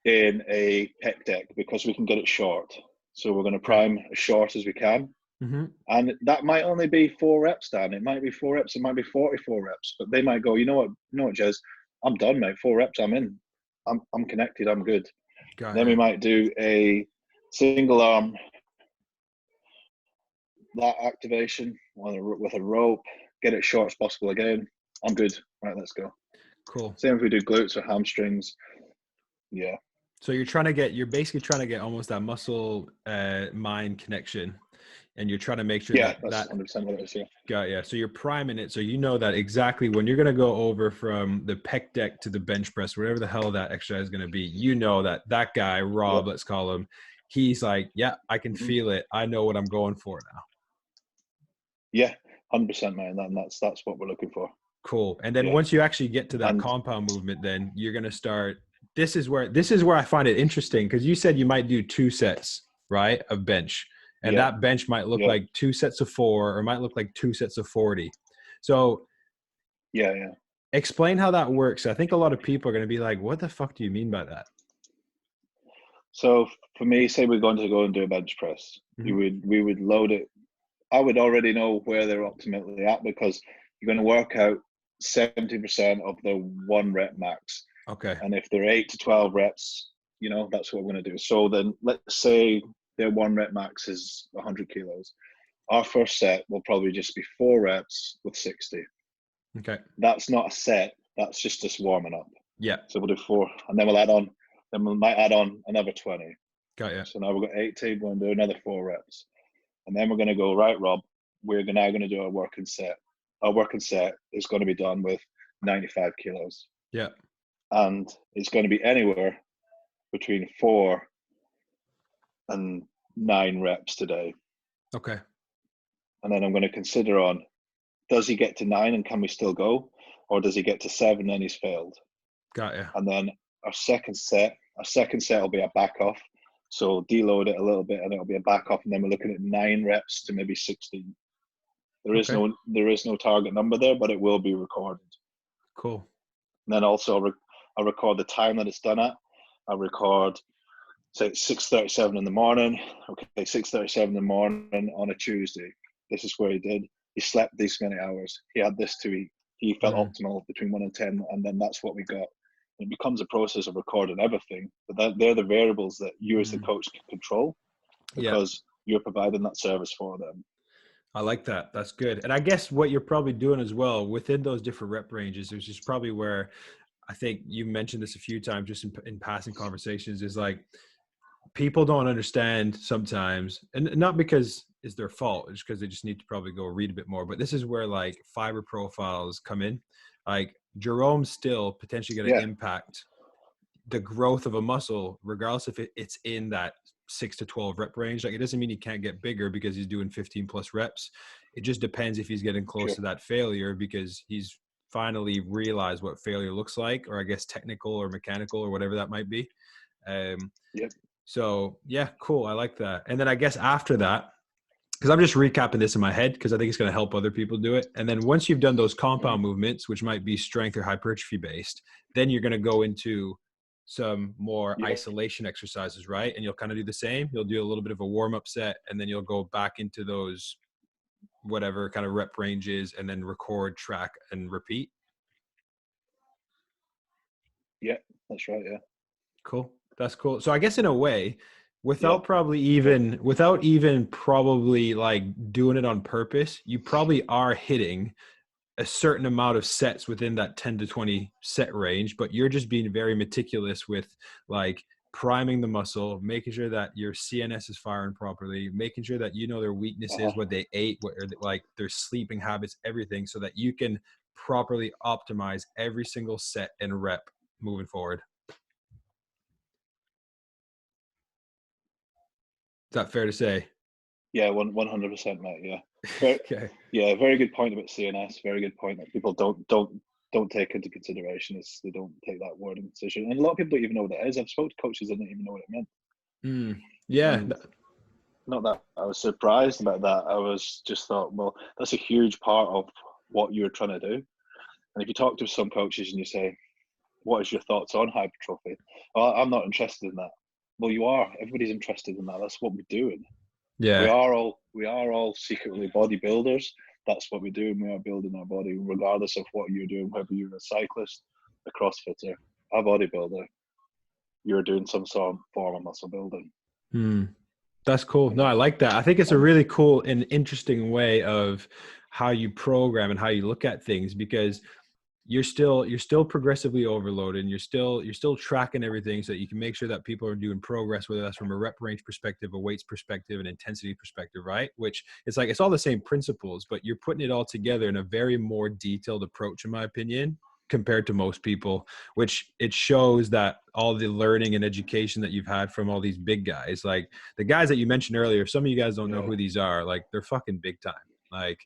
in a pec deck because we can get it short. So we're going to prime as short as we can. Mm-hmm. And that might only be 4 reps, Dan. It might be 4 reps. It might be 44 reps. But they might go, you know what, Jez, I'm done, mate. 4 reps, I'm in. I'm connected. I'm good. Then we might do a single arm lat activation with a rope. Get it short as possible again. I'm good. Right, let's go. Cool. Same if we do glutes or hamstrings. Yeah. So you're basically trying to get almost that muscle mind connection. And you're trying to make sure that's 100% what it is, yeah. So you're priming it. So you know that exactly when you're going to go over from the pec deck to the bench press, whatever the hell that exercise is going to be, you know that guy, Rob, let's call him, he's like, yeah, I can feel it. I know what I'm going for now. Yeah, 100%, man. That's what we're looking for. Cool. And then once you actually get to that compound movement, then you're going to start. This is where I find it interesting, because you said you might do 2 sets, right, of bench. And that bench might look like 2 sets of 4, or might look like 2 sets of 40. So explain how that works. I think a lot of people are going to be like, what the fuck do you mean by that? So for me, say we're going to go and do a bench press, we would load it. I would already know where they're optimally at, because you're going to work out 70% of the 1 rep max. Okay. And if they're 8 to 12 reps, that's what we're going to do. So then let's say their 1 rep max is 100 kilos. Our first set will probably just be 4 reps with 60. Okay. That's not a set. That's just us warming up. Yeah. So we'll do 4, and then we'll add on. Then we might add on another 20. Got you. So now we've got 18. We're going to do another 4 reps. And then we're going to go, right, Rob, we're now going to do our working set. Our working set is going to be done with 95 kilos. Yeah. And it's going to be anywhere between 4 and 9 reps today. Okay. And then I'm going to consider on, does he get to 9 and can we still go? Or does he get to 7 and he's failed? Got you. And then our second set will be a back off. So deload it a little bit and it'll be a back off. And then we're looking at 9 reps to maybe 16. There is no target number there, but it will be recorded. Cool. And then also I'll record the time that it's done at. I'll record, say it's 6:37 in the morning. Okay, 6:37 in the morning on a Tuesday. This is where he did. He slept these many hours. He had this to eat. He felt optimal between 1 and 10, and then that's what we got. It becomes a process of recording everything, but they're the variables that you as the coach can control, because you're providing that service for them. I like that. That's good. And I guess what you're probably doing as well within those different rep ranges, there's just probably where I think you mentioned this a few times just in passing conversations, is like people don't understand sometimes, and not because it's their fault, it's because they just need to probably go read a bit more. But this is where like fiber profiles come in. Like Jerome's still potentially going to impact the growth of a muscle, regardless if it's in that 6 to 12 rep range. Like it doesn't mean he can't get bigger because he's doing 15 plus reps. It just depends if he's getting close to that failure, because he's finally realized what failure looks like, or I guess technical or mechanical or whatever that might be. So yeah, cool. I like that. And then I guess after that, because I'm just recapping this in my head because I think it's going to help other people do it. And then once you've done those compound movements, which might be strength or hypertrophy based, then you're going to go into some more isolation exercises, right? And you'll kind of do the same. You'll do a little bit of a warm-up set, and then you'll go back into those whatever kind of rep ranges, and then record, track, and repeat. Yeah, that's right. Yeah. Cool. That's cool. So I guess in a way, without even probably like doing it on purpose, you probably are hitting a certain amount of sets within that 10 to 20 set range, but you're just being very meticulous with like priming the muscle, making sure that your CNS is firing properly, making sure that you know their weaknesses, what they ate, what are like their sleeping habits, everything, so that you can properly optimize every single set and rep moving forward. Is that fair to say? Yeah, 100%, mate. Yeah. Okay. Yeah, very good point about CNS. Very good point that people don't take into consideration. Is they don't take that word into consideration, and a lot of people don't even know what that is. I've spoken to coaches that didn't even know what it meant. Yeah. And not that I was surprised about that. I was just thought, well, that's a huge part of what you're trying to do. And if you talk to some coaches and you say, what is your thoughts on hypertrophy? Well, I'm not interested in that. Well, you are. Everybody's interested in that. That's what we're doing. Yeah. We are all secretly bodybuilders. That's what we do, and we are building our body, regardless of what you're doing, whether you're a cyclist, a crossfitter, a bodybuilder. You're doing some sort of form of muscle building. That's cool. No, I like that. I think it's a really cool and interesting way of how you program and how you look at things, because you're still progressively overloaded, and you're still tracking everything so that you can make sure that people are doing progress, whether that's from a rep range perspective, a weights perspective, an intensity perspective, right? Which it's like, it's all the same principles, but you're putting it all together in a very more detailed approach, in my opinion, compared to most people, which it shows that all the learning and education that you've had from all these big guys, like the guys that you mentioned earlier, some of you guys don't know who these are, like they're fucking big time. Like,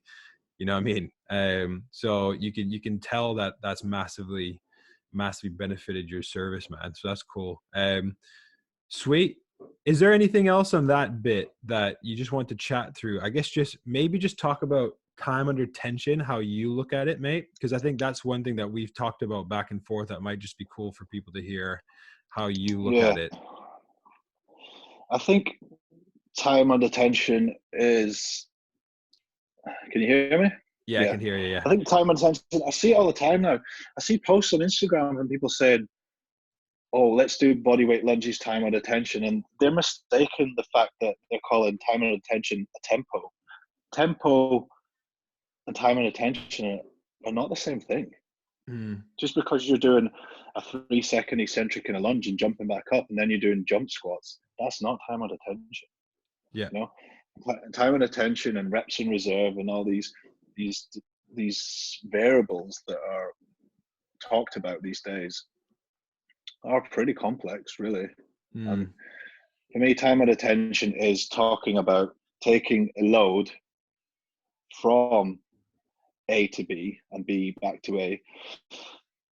you know what I mean? So you can tell that that's massively benefited your service, man. So that's cool. Sweet. Is there anything else on that bit that you just want to chat through? I guess maybe talk about time under tension, how you look at it, mate. Because I think that's one thing that we've talked about back and forth that might just be cool for people to hear how you look at it. I think time under tension is. Can you hear me? Yeah, I can hear you. Yeah. I think time under tension. I see it all the time now. I see posts on Instagram and people saying, "Oh, let's do bodyweight lunges time under tension," and they're mistaking the fact that they're calling time under tension a tempo. Tempo and time under tension are not the same thing. Just because you're doing a 3-second eccentric in a lunge and jumping back up, and then you're doing jump squats, that's not time under tension. Yeah. You know, time under tension and reps in reserve and all these variables that are talked about these days are pretty complex, really. And for me, time under tension is talking about taking a load from A to B and B back to A.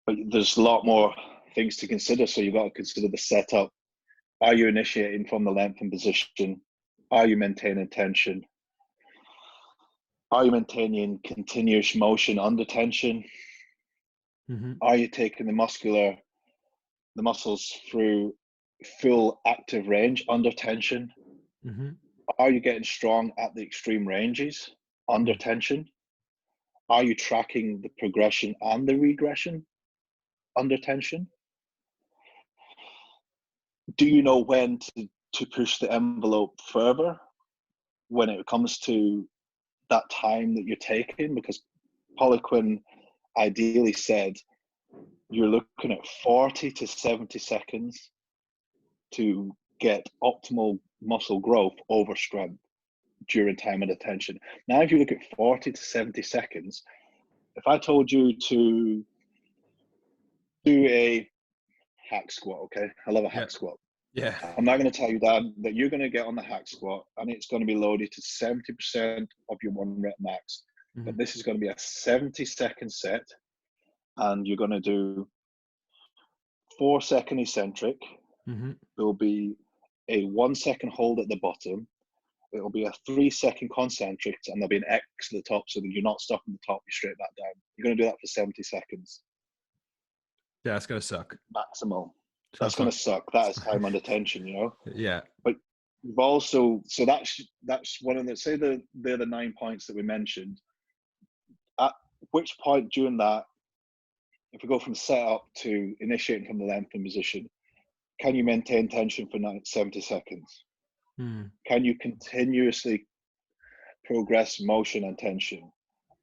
But there's a lot more things to consider. So you've got to consider the setup. Are you initiating from the length and position? Are you maintaining tension? Are you maintaining continuous motion under tension? Are you taking the muscles through full active range under tension? Are you getting strong at the extreme ranges under tension? Are you tracking the progression and the regression under tension? Do you know when to push the envelope further when it comes to that time that you're taking? Because Poliquin ideally said you're looking at 40 to 70 seconds to get optimal muscle growth over strength during time under tension. Now, if you look at 40 to 70 seconds, if I told you to do a hack squat, okay? I love a hack squat. Yeah. I'm not going to tell you, Dan, that you're going to get on the hack squat and it's going to be loaded to 70% of your 1 rep max. But this is going to be a 70-second set, and you're going to do 4-second eccentric. There'll be a 1-second hold at the bottom. It'll be a 3-second concentric, and there'll be an X at the top so that you're not stopping the top, you're straight back down. You're going to do that for 70 seconds. Yeah, it's going to suck. Maximal. That's going to suck. That is time under tension, you know? Yeah. But you've also, so that's one of the, say they're the 9 points that we mentioned. At which point during that, if we go from setup to initiating from the length and position, can you maintain tension for 70 seconds? Can you continuously progress motion and tension?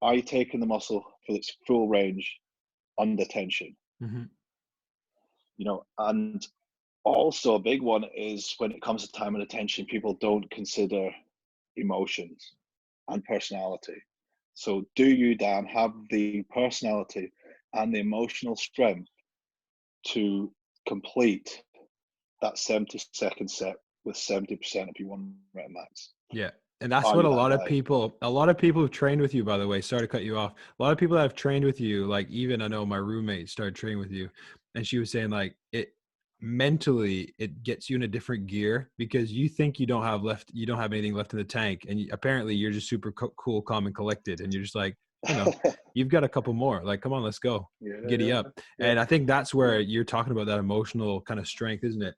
Are you taking the muscle for its full range under tension? You know, and also a big one is when it comes to time and attention, people don't consider emotions and personality. So do you, Dan, have the personality and the emotional strength to complete that 70-second set with 70% of your 1 rep max? Yeah. And that's what a lot of people who've trained with you, by the way, sorry to cut you off. A lot of people that have trained with you, like even I know my roommate started training with you, and she was saying like it mentally, it gets you in a different gear because you think you don't have anything left in the tank. And apparently you're just super cool, calm and collected. And you're just like, you know, you've got a couple more, like, come on, let's go. Giddy up. Yeah. And I think that's where you're talking about that emotional kind of strength, isn't it?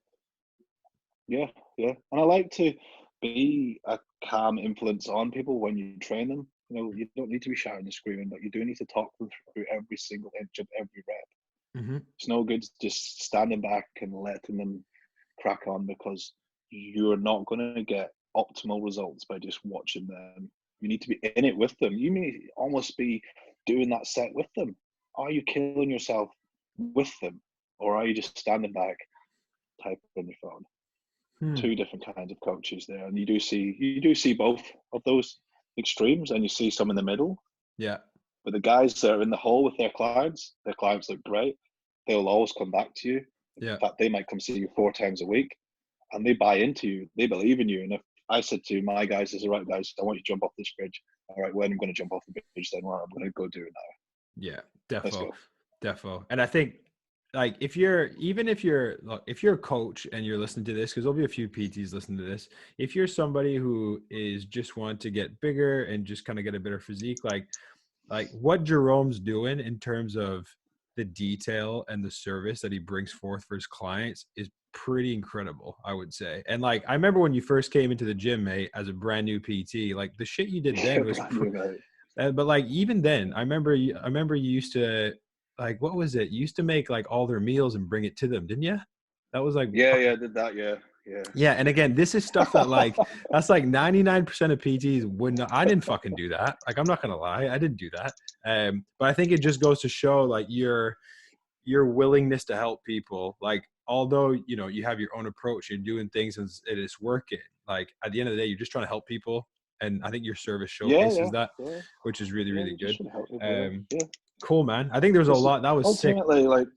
Yeah. And I like to be a calm influence on people when you train them. You know, you don't need to be shouting and screaming, but you do need to talk them through every single inch of every rep. It's no good just standing back and letting them crack on, because you're not going to get optimal results by just watching them. You need to be in it with them. You may almost be doing that set with them. Are you killing yourself with them, or are you just standing back, typing on your phone? 2 different kinds of coaches there, and you do see both of those extremes, and you see some in the middle. Yeah. But the guys that are in the hole with their clients look great. They'll always come back to you. Yeah. In fact, they might come see you 4 times a week, and they buy into you. They believe in you. And if I said to my guys, "Is right, guys, I want you to jump off this bridge." All right, when I'm going to jump off the bridge, then I'm going to go do it now. Yeah, defo. And I think, like, if you're a coach and you're listening to this, because there'll be a few PTs listening to this, if you're somebody who is just want to get bigger and just kind of get a better physique, like what Jerome's doing in terms of the detail and the service that he brings forth for his clients is pretty incredible, I would say. And like, I remember when you first came into the gym, mate, as a brand new PT, like the shit you did then was, but like, even then, I remember you used to, like, what was it? You used to make like all their meals and bring it to them, didn't you? That was like, yeah, I did that. Yeah. Yeah. And again, this is stuff that like, that's like 99% of PTs wouldn't. I didn't fucking do that. Like, I'm not going to lie. I didn't do that. But I think it just goes to show like your willingness to help people. Like, although, you know, you have your own approach, you're doing things and it is working. Like, at the end of the day, you're just trying to help people. And I think your service showcases that, which is really, really good. Cool, man. I think there's a lot that was ultimately sick. Like,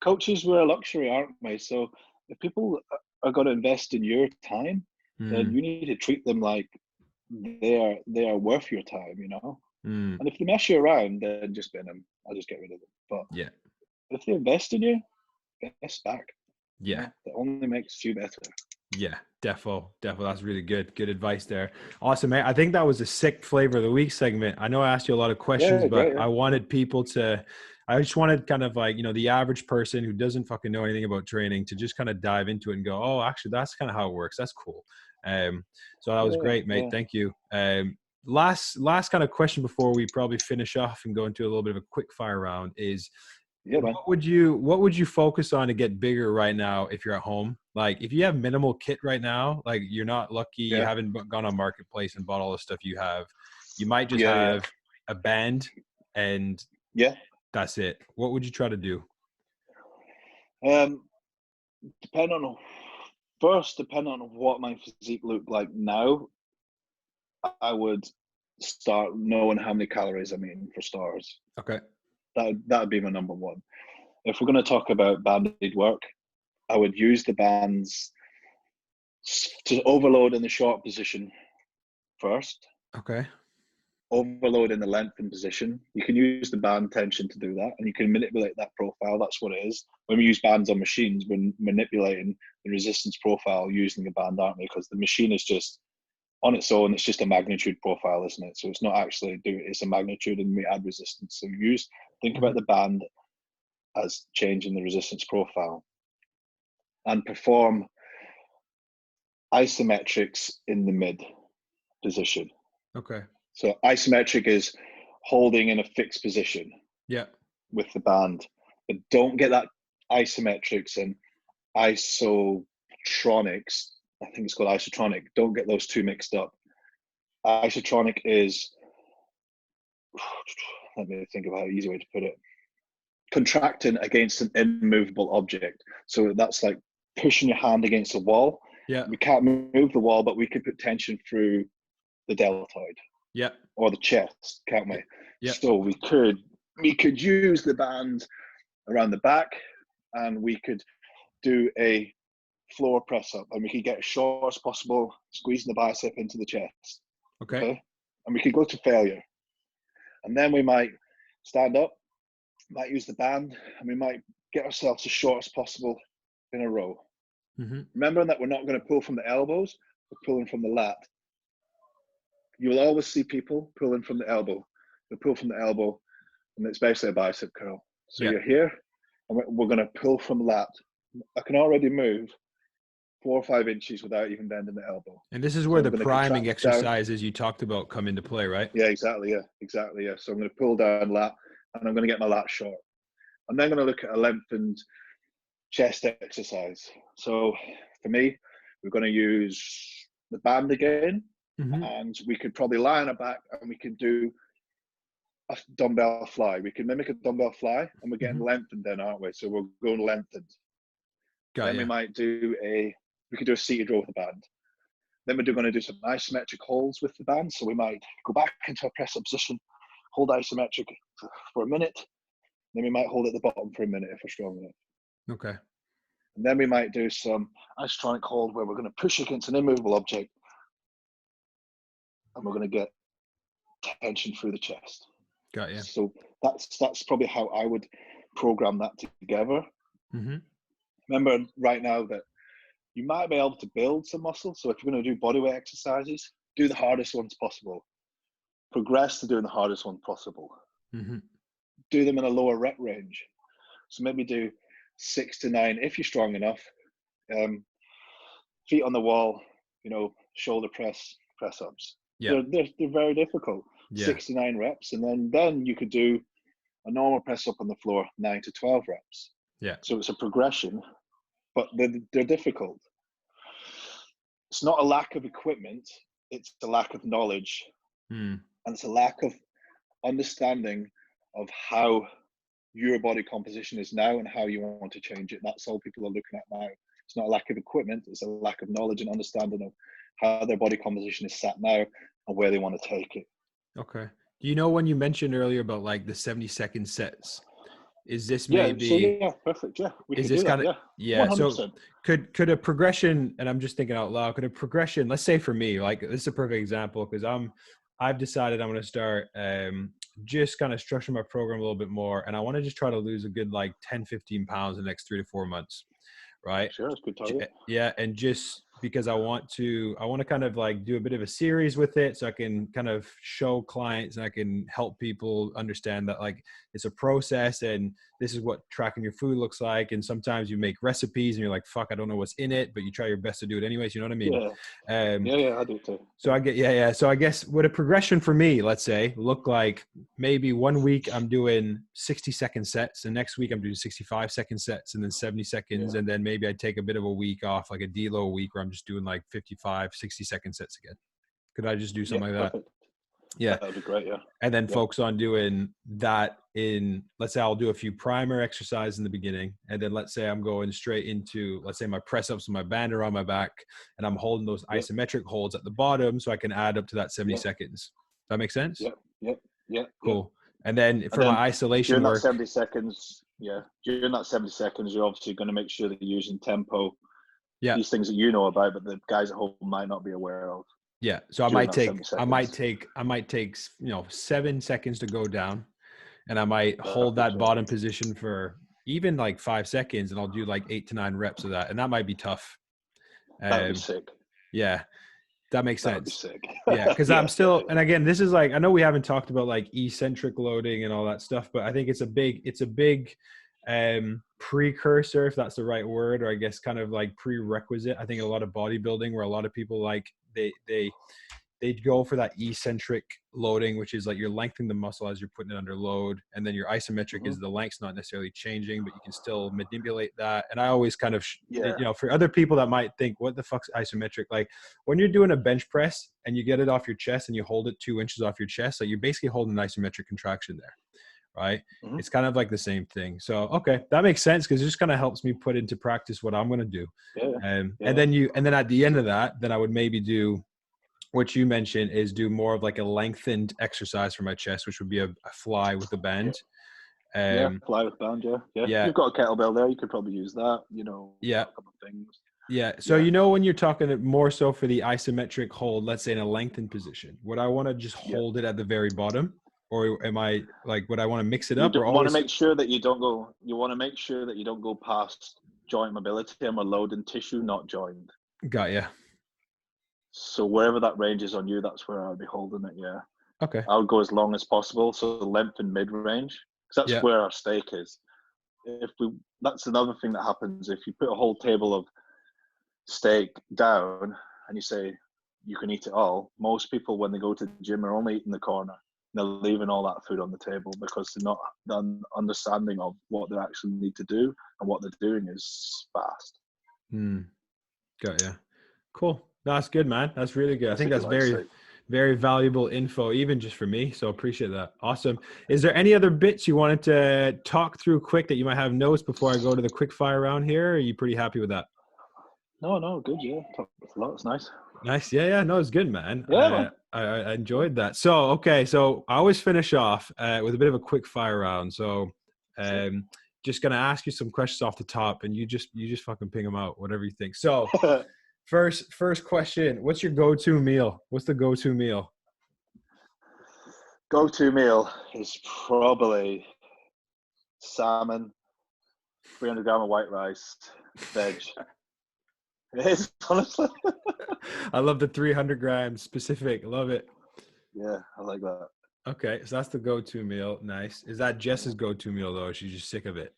coaches were a luxury, aren't we? So if people are going to invest in your time, then you need to treat them like they are worth your time, you know. And if they mess you around, then just bin them. I'll just get rid of them. But yeah, if they invest in you, invest back. Yeah, you know? That only makes you better. Yeah, defo. That's really good. Good advice there. Awesome, mate. I think that was a sick flavor of the week segment. I know I asked you a lot of questions, but I wanted people to, I just wanted kind of like, you know, the average person who doesn't fucking know anything about training to just kind of dive into it and go, oh, actually, that's kind of how it works. That's cool. So that was great, mate. Thank you. Last kind of question before we probably finish off and go into a little bit of a quick fire round is, what would you focus on to get bigger right now if you're at home? Like, if you have minimal kit right now, like you're not lucky, you haven't gone on Marketplace and bought all the stuff you have, you might just have a band and that's it. What would you try to do? Depending on what my physique looked like now, I would start knowing how many calories I'm eating for starters. Okay. That would be my number one. If we're going to talk about banded work, I would use the bands to overload in the short position first. Okay. Overload in the lengthened position. You can use the band tension to do that, and you can manipulate that profile. That's what it is. When we use bands on machines, we're manipulating the resistance profile using the band, aren't we? Because the machine is just on its own, it's just a magnitude profile, isn't it? So it's not actually it's a magnitude, and we add resistance. So think about the band as changing the resistance profile, and perform isometrics in the mid position. Okay. So isometric is holding in a fixed position. Yeah. With the band, but don't get that isometrics and isotronics. I think it's called isotronic. Don't get those two mixed up. Isotronic is, let me think about an easy way to put it, contracting against an immovable object. So that's like pushing your hand against a wall. Yeah. We can't move the wall, but we can put tension through the deltoid. Yeah. Or the chest, can't we? Yeah. So we could use the band around the back, and we could do a floor press up, and we could get as short as possible, squeezing the bicep into the chest. Okay. And we could go to failure. And then we might stand up, might use the band, and we might get ourselves as short as possible in a row. Mm-hmm. Remembering that we're not going to pull from the elbows, we're pulling from the lat. You will always see people pulling from the elbow. They pull from the elbow, and it's basically a bicep curl. So you're here, and we're going to pull from lat. I can already move 4 or 5 inches without even bending the elbow. And this is where the priming exercises you talked about come into play, right? Yeah, exactly. Yeah. So I'm going to pull down lat, and I'm going to get my lat short. I'm then going to look at a lengthened chest exercise. So for me, we're going to use the band again, and we could probably lie on our back, and we could do a dumbbell fly. We can mimic a dumbbell fly, and we're getting lengthened then, aren't we? So we're going lengthened. We might do we could do a seated row with the band. Then we're going to do some isometric holds with the band. So we might go back into a press up position, hold isometric for a minute. Then we might hold at the bottom for a minute if we're strong enough. Okay. And then we might do some isotronic hold where we're going to push against an immovable object, and we're going to get tension through the chest. Got you. So that's probably how I would program that together. Remember right now that you might be able to build some muscle. So if you're going to do bodyweight exercises, do the hardest ones possible. Progress to doing the hardest one possible. Do them in a lower rep range. So maybe do 6 to 9 if you're strong enough, Feet on the wall, shoulder press ups. Yeah. They're very difficult. Yeah. 6 to 9 reps, and then you could do a normal press up on the floor, 9 to 12 reps. Yeah. So it's a progression, but they're difficult. It's not a lack of equipment, it's a lack of knowledge. And it's a lack of understanding of how your body composition is now and how you want to change it. That's all people are looking at now. It's not a lack of equipment, it's a lack of knowledge and understanding of how their body composition is sat now and where they want to take it. Okay. Do you know when you mentioned earlier about like the 70-second sets? Is this maybe? Yeah, perfect. Yeah, we is can this do kind that, of? Yeah. 100%. So could a progression? And I'm just thinking out loud. Could a progression? Let's say for me, like this is a perfect example because I've decided I'm going to start just kind of structure my program a little bit more, and I want to just try to lose a good like 10-15 pounds in the next 3 to 4 months, right? Sure, that's a good target. Yeah, and just because I want to kind of like do a bit of a series with it so I can kind of show clients and I can help people understand that like it's a process and this is what tracking your food looks like. And sometimes you make recipes and you're like, fuck, I don't know what's in it, but you try your best to do it anyways. You know what I mean? Yeah, I do too. So I get, So I guess would a progression for me, let's say, look like maybe 1 week I'm doing 60-second sets, and next week I'm doing 65-second sets, and then 70 seconds, and then maybe I take a bit of a week off, like a deload week, where I'm just doing like 55, 60-second sets again. Could I just do something like that? Perfect. Yeah, that'd be great. Yeah, and then focus on doing that in, let's say I'll do a few primer exercises in the beginning, and then let's say I'm going straight into, let's say my press ups with my band around my back, and I'm holding those isometric holds at the bottom so I can add up to that 70 seconds. That makes sense? Yeah. Cool. And then for my isolation during work, that 70 seconds, during that 70 seconds, you're obviously going to make sure that you're using tempo. Yeah. These things that you know about, but the guys at home might not be aware of. Yeah. So I might take, 7 seconds to go down, and I might hold that bottom position for even like 5 seconds, and I'll do like 8 to 9 reps of that. And that might be tough. That'd be sick. Yeah. That makes sense. That'd be sick. Yeah. Cause I'm still, and again, this is like, I know we haven't talked about like eccentric loading and all that stuff, but I think it's a big precursor, if that's the right word, or I guess kind of like prerequisite. I think a lot of bodybuilding, where a lot of people like they go for that eccentric loading, which is like you're lengthening the muscle as you're putting it under load, and then your isometric is the length's not necessarily changing, but you can still manipulate that. And I always kind of for other people that might think, what the fuck's isometric? Like when you're doing a bench press and you get it off your chest and you hold it 2 inches off your chest, like you're basically holding an isometric contraction there. Right. It's kind of like the same thing. So, okay, that makes sense, because it just kind of helps me put into practice what I'm going to do. And then at the end of that, then I would maybe do what you mentioned, is do more of like a lengthened exercise for my chest, which would be a fly with a band. Fly with band. Yeah. You've got a kettlebell there. You could probably use that, a couple of things. Yeah. So, when you're talking more so for the isometric hold, let's say in a lengthened position, would I want to just hold it at the very bottom? Or am I like, would I want to mix it up? You want to make sure that you don't go past joint mobility, and we're loading tissue, not joint. Got ya. So wherever that range is on you, that's where I'd be holding it. Yeah. Okay. I would go as long as possible. So the length and mid range, because that's where our stake is. That's another thing that happens. If you put a whole table of steak down and you say you can eat it all, most people, when they go to the gym, are only eating the corner. They're leaving all that food on the table because they're not done understanding of what they actually need to do, and what they're doing is fast. Got ya. Cool. That's good, man. That's really good. I think that's very, very valuable info, even just for me. So appreciate that. Awesome. Is there any other bits you wanted to talk through quick that you might have notes before I go to the quick fire round here? Or are you pretty happy with that? No, good. Yeah, talked a lot. It's nice. Nice. Yeah. No, it's good, man. Yeah. I enjoyed that. So, okay. So I always finish off with a bit of a quick fire round. So, just going to ask you some questions off the top, and you just fucking ping them out, whatever you think. So first question, what's your go-to meal? What's the go-to meal? Go-to meal is probably salmon, 300 gram of white rice, veg. It is, honestly. I love the 300 grams specific. Love it. Yeah, I like that. Okay, so that's the go-to meal. Nice. Is that Jess's go-to meal, though? Or she's just sick of it?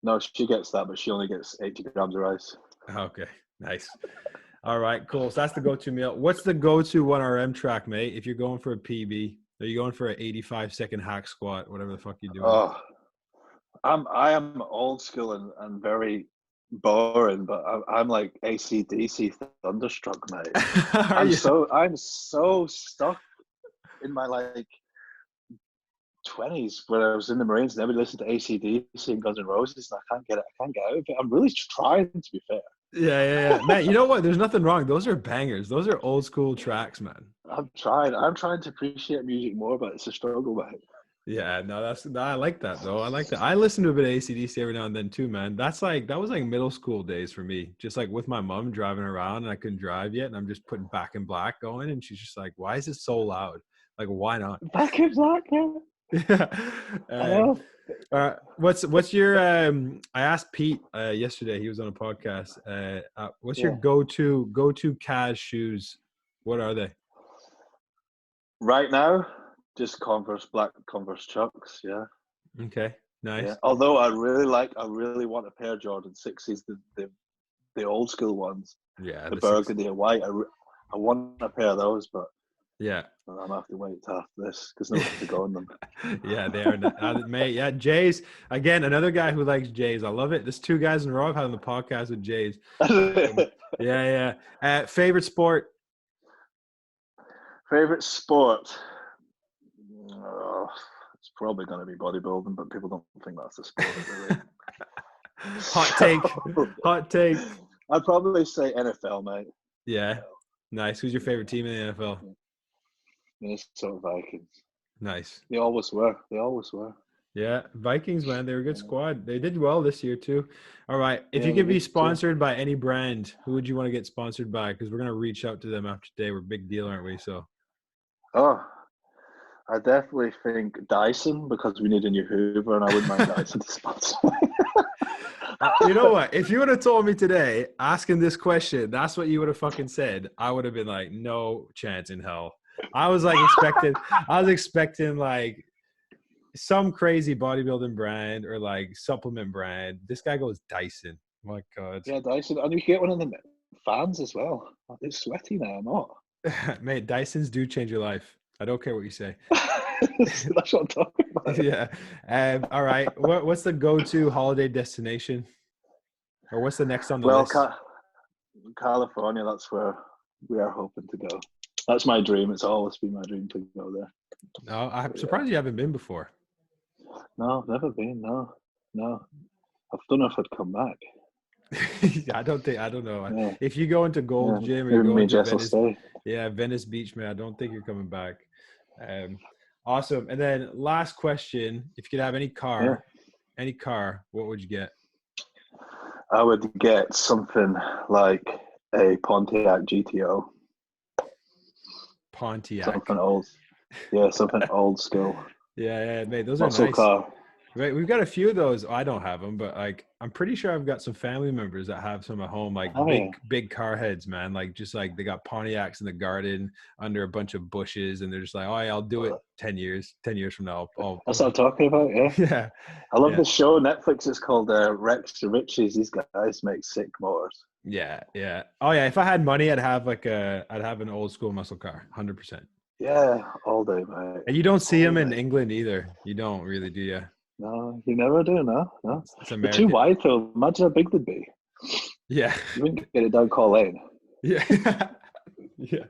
No, she gets that, but she only gets 80 grams of rice. Okay, nice. All right, cool. So that's the go-to meal. What's the go-to 1RM track, mate? If you're going for a PB, are you going for an 85-second hack squat, whatever the fuck you're doing? Oh, I am old school and very boring, but I'm like AC/DC thunderstruck, mate. I'm so stuck in my like 20s where I was in the Marines and everybody listened to AC/DC and Guns N' Roses, and I can't get out of it. I'm really trying, to be fair. Yeah. Man, you know what? There's nothing wrong. Those are bangers. Those are old school tracks, man. I'm trying to appreciate music more, but it's a struggle, mate. Yeah, no, I like that though. I like that. I listen to a bit of AC/DC every now and then too, man. That was like middle school days for me. Just like with my mom driving around and I couldn't drive yet, and I'm just putting Back in Black going, and she's just like, "Why is it so loud? Like, why not?" Back in Black, yeah. What's your I asked Pete yesterday, he was on a podcast, what's your go-to Kaz shoes? What are they right now? Just black Converse Chucks. Yeah. Okay, nice. Yeah. Although I really want a pair of Jordan 6s, the old school ones. Yeah, the burgundy and white. I want a pair of those, but yeah, I'm gonna have to wait till after this because no one to go in them. Yeah, they are, mate. Yeah, Jays again. Another guy who likes Jays. I love it. There's 2 guys in a row I've had on the podcast with Jays. Yeah. Favorite sport? Favorite sport? Oh, it's probably going to be bodybuilding, but people don't think that's a sport. Really. Hot take. I'd probably say NFL, mate. Yeah, nice. Who's your favorite team in the NFL? Minnesota Vikings. Nice. They always were. Yeah, Vikings, man. They're a good squad. They did well this year too. All right. If you could be sponsored by any brand, who would you want to get sponsored by? Because we're going to reach out to them after today. We're a big deal, aren't we? So. Oh, I definitely think Dyson, because we need a new Hoover, and I wouldn't mind Dyson to sponsor. You know what? If you would have told me today, asking this question, that's what you would have fucking said, I would have been like, no chance in hell. I was expecting like some crazy bodybuilding brand or like supplement brand. This guy goes Dyson. My God. Yeah, Dyson. And you get one of them fans as well. It's sweaty now, not. Mate, Dysons do change your life. I don't care what you say. That's what I'm talking about. Yeah. All right. What's the go-to holiday destination? Or what's the next on the list? California, that's where we are hoping to go. That's my dream. It's always been my dream to go there. No, I'm surprised you haven't been before. No, never been. No. I don't know if I'd come back. I don't know. Yeah. If you go into Gold's Gym or you go into Venice, Venice Beach, man, I don't think you're coming back. Awesome. And then last question, if you could have any car, what would you get? I would get something like a Pontiac GTO. Pontiac. Something old. Yeah, something old school. Yeah, mate, those are nice. Car. Right, we've got a few of those. I don't have them, but like I'm pretty sure I've got some family members that have some at home, like big car heads, man. Like just like they got Pontiacs in the garden under a bunch of bushes, and they're just like, oh, yeah, I'll do it 10 years from now. That's what I'm talking about. Yeah. I love the show Netflix. It's called Rex to Riches. These guys make sick motors. Yeah. Oh yeah, if I had money, I'd have an old school muscle car, 100%. Yeah, all day, mate. And you don't see them in England either. You don't really, do you? No, you never do, no. They're too wide, though. Imagine how big they'd be. Yeah. You wouldn't get it down Call Lane. Yeah. Yeah.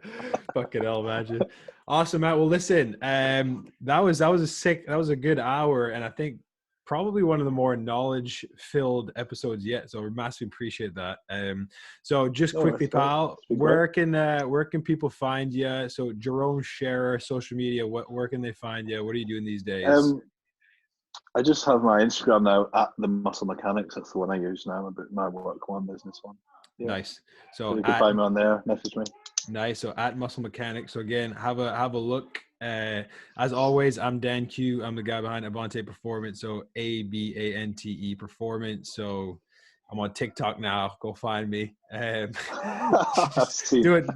Fucking hell, imagine. Awesome, Matt. Well, listen, that was a good hour, and I think probably one of the more knowledge-filled episodes yet. So we massively appreciate that. So just quickly, pal, where can people find you? So Jerome Sherrer, social media. Where can they find you? What are you doing these days? I just have my Instagram now at the Muscle Mechanics. That's the one I use now, but my work one, business one. Yeah. Nice. So you can find me on there. Message me. Nice. So at Muscle Mechanics. So again, have a look. As always, I'm Dan Q. I'm the guy behind Abante Performance. So ABANTE Performance. So I'm on TikTok now. Go find me.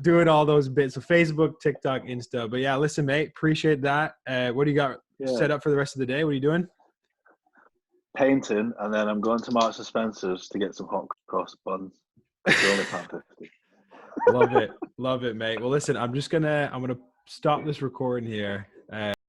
Doing all those bits. So Facebook, TikTok, Insta. But yeah, listen, mate. Appreciate that. What do you got set up for the rest of the day? What are you doing? painting, and then I'm going to Marks and Spencer's to get some hot cross buns. They're only £1.50. Love it, mate. Well, listen, I'm gonna stop this recording here.